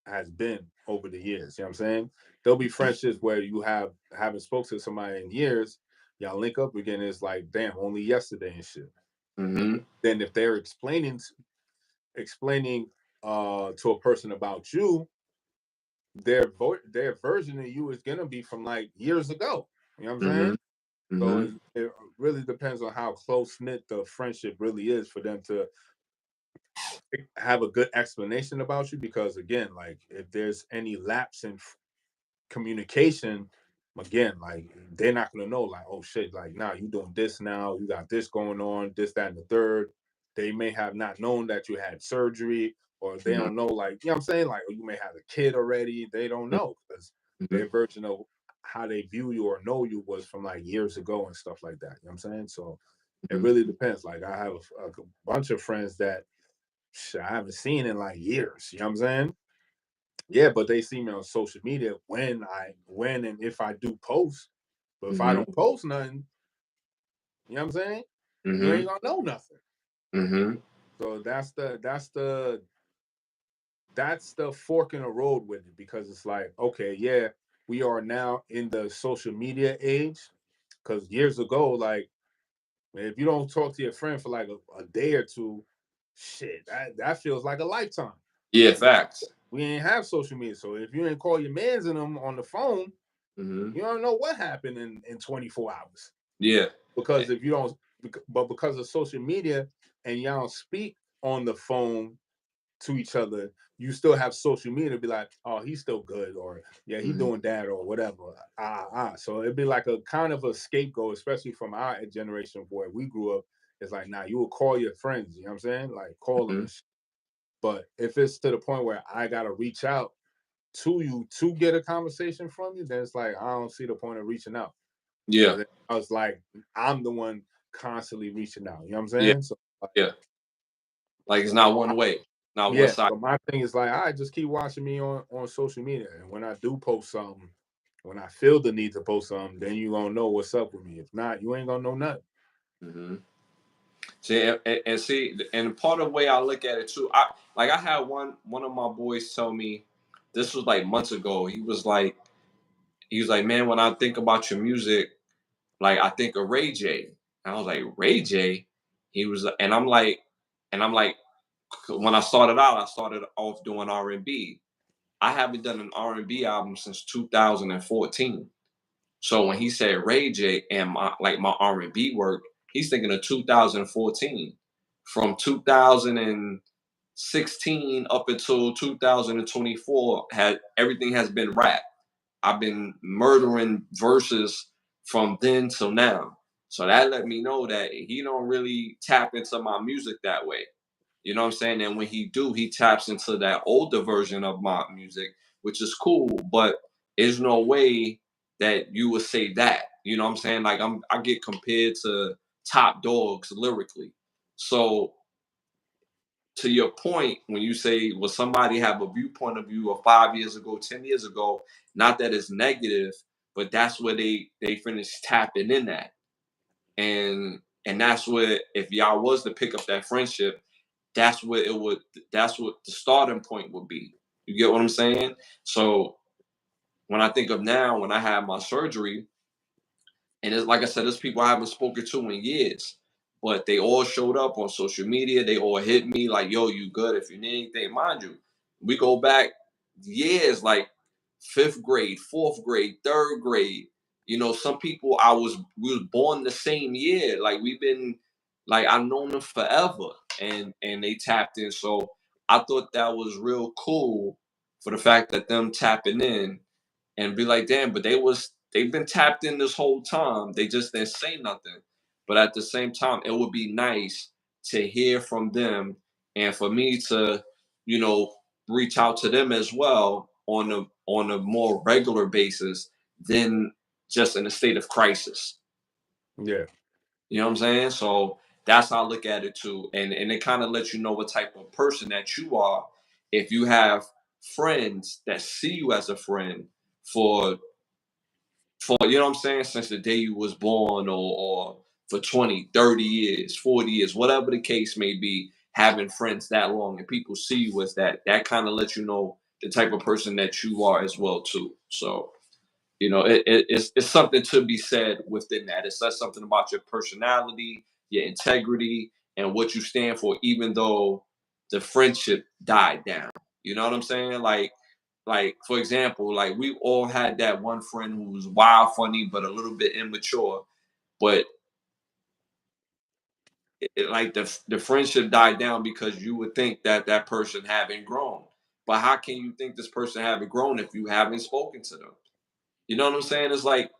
Speaker 2: has been over the years. You know what I'm saying? There'll be friendships where you haven't spoke to somebody in years, y'all link up again, it's like, damn, only yesterday and shit.
Speaker 1: Mm-hmm.
Speaker 2: Then if they're explaining to a person about you, their version of you is gonna be from like years ago. You know what I'm
Speaker 1: Mm-hmm.
Speaker 2: saying? So
Speaker 1: Mm-hmm.
Speaker 2: it really depends on how close knit the friendship really is for them to have a good explanation about you. Because again, like if there's any lapse in communication, again, like they're not gonna know, like, oh shit, like now you doing this now, you got this going on, this, that, and the third. They may have not known that you had surgery, or they don't know, like, you know what I'm saying? Like, or you may have a kid already. They don't know because
Speaker 1: Mm-hmm.
Speaker 2: their version of how they view you or know you was from like years ago and stuff like that. You know what I'm saying? So it
Speaker 1: Mm-hmm.
Speaker 2: really depends. Like I have a bunch of friends that I haven't seen in like years. You know what I'm saying? Yeah, but they see me on social media when and if I do post. But if I don't post nothing, you know what I'm saying? You ain't gonna know nothing. So that's the fork in the road with it, because it's like, okay, yeah, we are now in the social media age. Because years ago, like, man, if you don't talk to your friend for like a day or two, shit, that feels like a lifetime.
Speaker 1: Yeah, facts.
Speaker 2: We ain't have social media, so if you ain't call your mans in them on the phone, you don't know what happened in 24 hours.
Speaker 1: Yeah,
Speaker 2: because if you don't, but because of social media and y'all don't speak on the phone to each other, you still have social media to be like, oh, he's still good, or yeah, he doing that, or whatever. So it'd be like a kind of a scapegoat, especially from our generation where we grew up. It's like, nah, you will call your friends, you know what I'm saying? Like, call them. But if it's to the point where I gotta reach out to you to get a conversation from you, then it's like, I don't see the point of reaching out.
Speaker 1: Yeah.
Speaker 2: I was like, I'm the one constantly reaching out. You know what I'm saying?
Speaker 1: Yeah.
Speaker 2: So
Speaker 1: Yeah. Like, it's not one way, not one side.
Speaker 2: So my thing is like, I just keep watching me on social media, and when I do post something, when I feel the need to post something, then you gonna know what's up with me. If not, you ain't gonna know nothing.
Speaker 1: See, and see, and part of the way I look at it too, I had one of my boys tell me, this was like months ago. He was like, man, when I think about your music, like, I think of Ray J. And I was like, Ray J? He was, and I'm like, when I started off doing R&B. I haven't done an R&B album since 2014. So when he said Ray J and my R&B work, he's thinking of 2014. From 2016 up until 2024, everything has been rap. I've been murdering verses from then till now. So that let me know that he don't really tap into my music that way. You know what I'm saying? And when he taps into that older version of my music, which is cool, but there's no way that you would say that. You know what I'm saying? Like, I get compared to top dogs lyrically. So to your point, when you say, will somebody have a viewpoint of you of 5 years ago, 10 years ago, not that it's negative, but that's where they finish tapping in that. And that's where, if y'all was to pick up that friendship, that's what the starting point would be. You get what I'm saying? So when I think of now, when I had my surgery, and it's like I said, there's people I haven't spoken to in years, but they all showed up on social media. They all hit me like, yo, you good? If you need anything, mind you, we go back years, like 5th grade, 4th grade, 3rd grade. You know, some people we was born the same year. Like, we've been, like, I've known them forever, and they tapped in. So I thought that was real cool for the fact that them tapping in and be like, damn, but they've been tapped in this whole time. They just didn't say nothing. But at the same time, it would be nice to hear from them and for me to, you know, reach out to them as well on a more regular basis than just in a state of crisis.
Speaker 2: Yeah.
Speaker 1: You know what I'm saying? So that's how I look at it too. And it kind of lets you know what type of person that you are if you have friends that see you as a friend for you know what I'm saying, since the day you was born, or for 20, 30 years, 40 years, whatever the case may be, having friends that long and people see you as that kind of lets you know the type of person that you are as well too. So, you know, it's something to be said within that. It says something about your personality, your integrity, and what you stand for, even though the friendship died down. You know what I'm saying? Like, for example, like, we all had that one friend who was wild funny but a little bit immature, but like the friendship died down because you would think that that person haven't grown. But how can you think this person haven't grown if you haven't spoken to them? You know what I'm saying? It's like,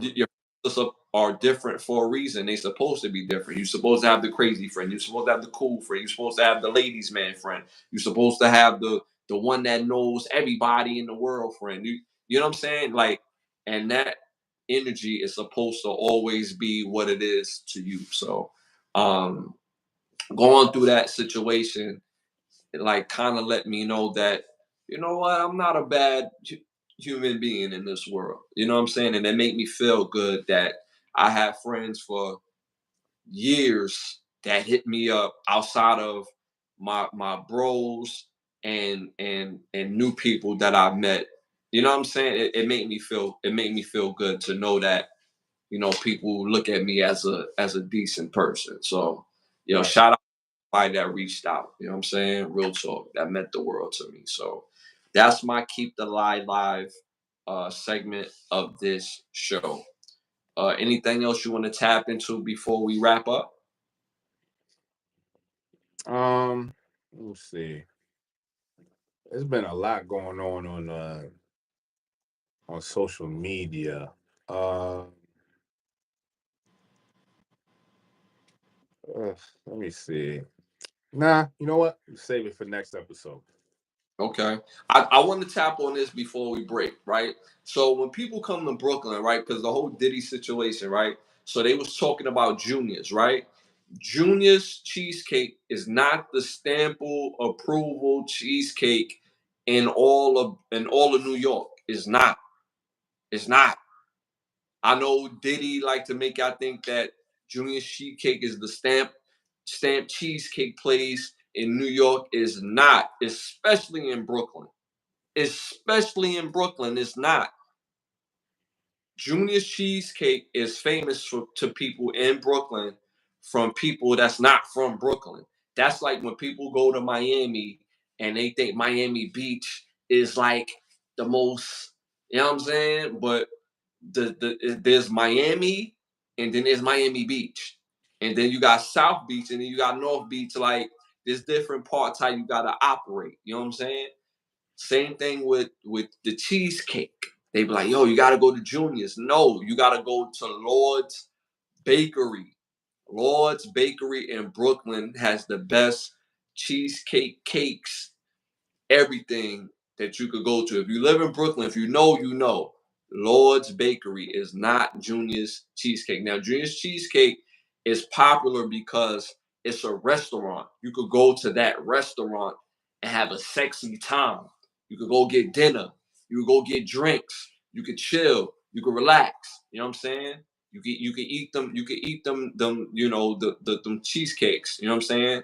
Speaker 1: your friends are different for a reason. They're supposed to be different. You're supposed to have the crazy friend. You're supposed to have the cool friend. You're supposed to have the ladies' man friend. You're supposed to have the one that knows everybody in the world friend. You know what I'm saying? Like, and that energy is supposed to always be what it is to you. So, going through that situation, it like kind of let me know that, you know what, I'm not a bad human being in this world. You know what I'm saying? And it make me feel good that I have friends for years that hit me up outside of my bros and new people that I've met. You know what I'm saying? It made me feel good to know that, you know, people look at me as a decent person. So, you know,
Speaker 2: Right.
Speaker 1: shout out to everybody that reached out. You know what I'm saying? Real talk. That meant the world to me. So that's my Keep the Lie Live segment of this show. Anything else you want to tap into before we wrap up?
Speaker 2: Let me see. There's been a lot going on social media. Uh, Let me see. Nah, you know what? Save it for next episode.
Speaker 1: Okay. I want to tap on this before we break, right? So when people come to Brooklyn, right, because the whole Diddy situation, right? So they was talking about Junior's, right? Junior's cheesecake is not the stample approval cheesecake in all of New York. It's not. It's not. I know Diddy like to make I think that Junior's cheesecake is the stamp cheesecake place in New York. Is not, especially in Brooklyn. Especially in Brooklyn, it's not. Junior's cheesecake is famous to people in Brooklyn from people that's not from Brooklyn. That's like when people go to Miami and they think Miami Beach is like the most, you know what I'm saying? But there's Miami and then there's Miami Beach. And then you got South Beach and then you got North Beach. Like there's different parts how you gotta operate. You know what I'm saying? Same thing with the cheesecake. They be like, yo, you gotta go to Junior's. No, you gotta go to Lord's Bakery. Lord's Bakery in Brooklyn has the best cheesecake cakes, everything that you could go to. If you live in Brooklyn, if you know, you know. Lord's Bakery is not Junior's Cheesecake. Now, Junior's Cheesecake is popular because it's a restaurant. You could go to that restaurant and have a sexy time. You could go get dinner. You could go get drinks. You could chill. You could relax. You know what I'm saying? You could eat them. You could eat them. You know them cheesecakes. You know what I'm saying?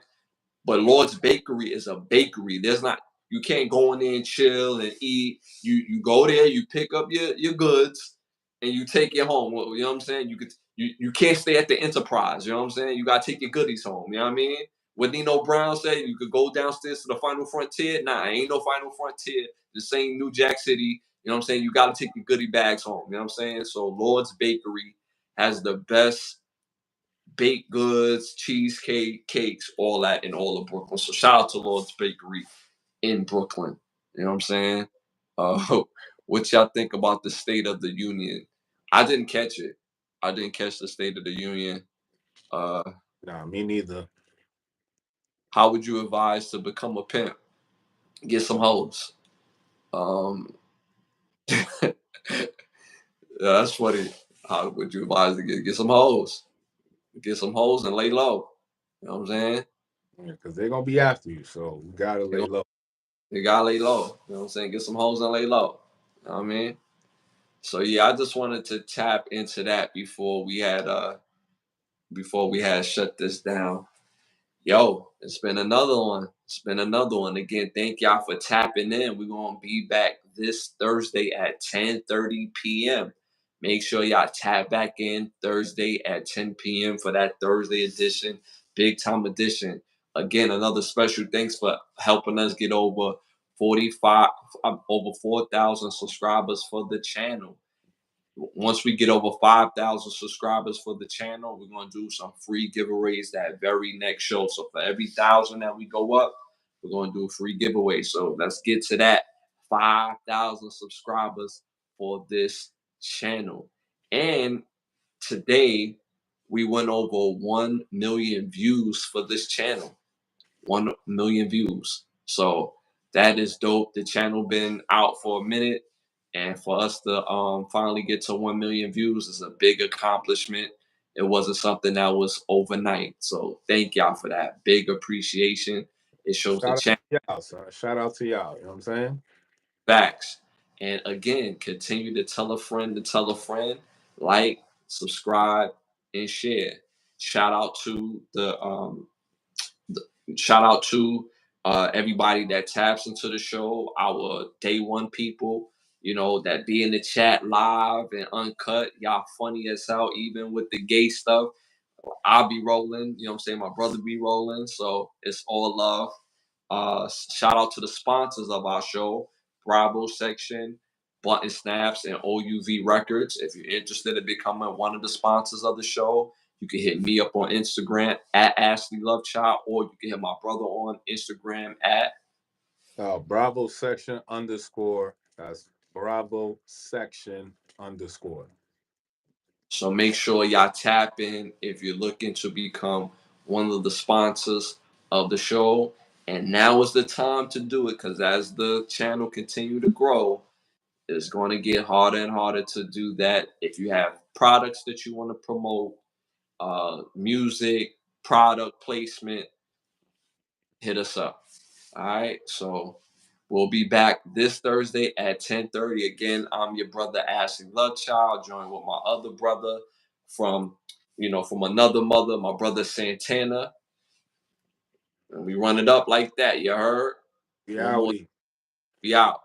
Speaker 1: But Lord's Bakery is a bakery. There's not, you can't go in there and chill and eat. You go there, you pick up your goods, and you take it home. Well, you know what I'm saying? You can't stay at the Enterprise. You know what I'm saying? You gotta take your goodies home. You know what I mean? What Nino Brown said, you could go downstairs to the Final Frontier. Nah, ain't no Final Frontier. The same New Jack City. You know what I'm saying? You gotta take your goodie bags home. You know what I'm saying? So Lord's Bakery has the best baked goods, cheesecake, cakes, all that in all of Brooklyn. So shout out to Lord's Bakery in Brooklyn. You know what I'm saying? Uh, what y'all think about the State of the Union? I didn't catch it. I didn't catch the State of the Union. Uh,
Speaker 2: Nah, me neither.
Speaker 1: how would you advise to become a pimp? Get some hoes. Um, yeah, that's funny. How would you advise to get some hoes? Get some hoes and lay low. You know what I'm saying?
Speaker 2: Yeah, because they're gonna be after you, so you gotta lay low.
Speaker 1: You gotta lay low. You know what I'm saying? Get some hoes and lay low. You know what I mean? So yeah, I just wanted to tap into that before we had shut this down. Yo, it's been another one. It's been another one. Again, thank y'all for tapping in. We're gonna be back this Thursday at 10:30 p.m. Make sure y'all tap back in Thursday at 10 p.m. for that Thursday edition, big time edition. Again, another special thanks for helping us get over 45, over 4,000 subscribers for the channel. Once we get over 5,000 subscribers for the channel, we're going to do some free giveaways that very next show. So for every 1,000 that we go up, we're going to do a free giveaway. So let's get to that 5,000 subscribers for this channel. And today, we went over 1 million views for this channel. 1 million views. So that is dope. The channel been out for a minute, and for us to finally get to 1 million views is a big accomplishment. It wasn't something that was overnight. So thank y'all for that. Big appreciation. It shows the
Speaker 2: Shout out
Speaker 1: channel
Speaker 2: to y'all, son. Shout out to y'all. You know what I'm saying?
Speaker 1: facts. And again, continue to tell a friend to tell a friend, like, subscribe, and share. Shout out to shout out to everybody that taps into the show, our day one people, that be in the chat live and uncut. Y'all funny as hell, even with the gay stuff. I'll be rolling, what I'm saying? My brother be rolling. So it's all love. Shout out to the sponsors of our show, Bravo Section, Button Snaps, and OUV Records. If you're interested in becoming one of the sponsors of the show, you can hit me up on Instagram at Ashley Lovechild, or you can hit my brother on Instagram at
Speaker 2: Bravo Section _ That's Bravo Section _.
Speaker 1: So make sure y'all tap in if you're looking to become one of the sponsors of the show. And now is the time to do it, because as the channel continue to grow, it's going to get harder and harder to do that. If you have products that you want to promote, music, product placement, hit us up. All right. So we'll be back this Thursday at 10:30. Again, I'm your brother Ashley Lovechild, joined with my other brother from another mother, my brother Santana. And we run it up like that. You heard? One more.
Speaker 2: Reality.
Speaker 1: Be out.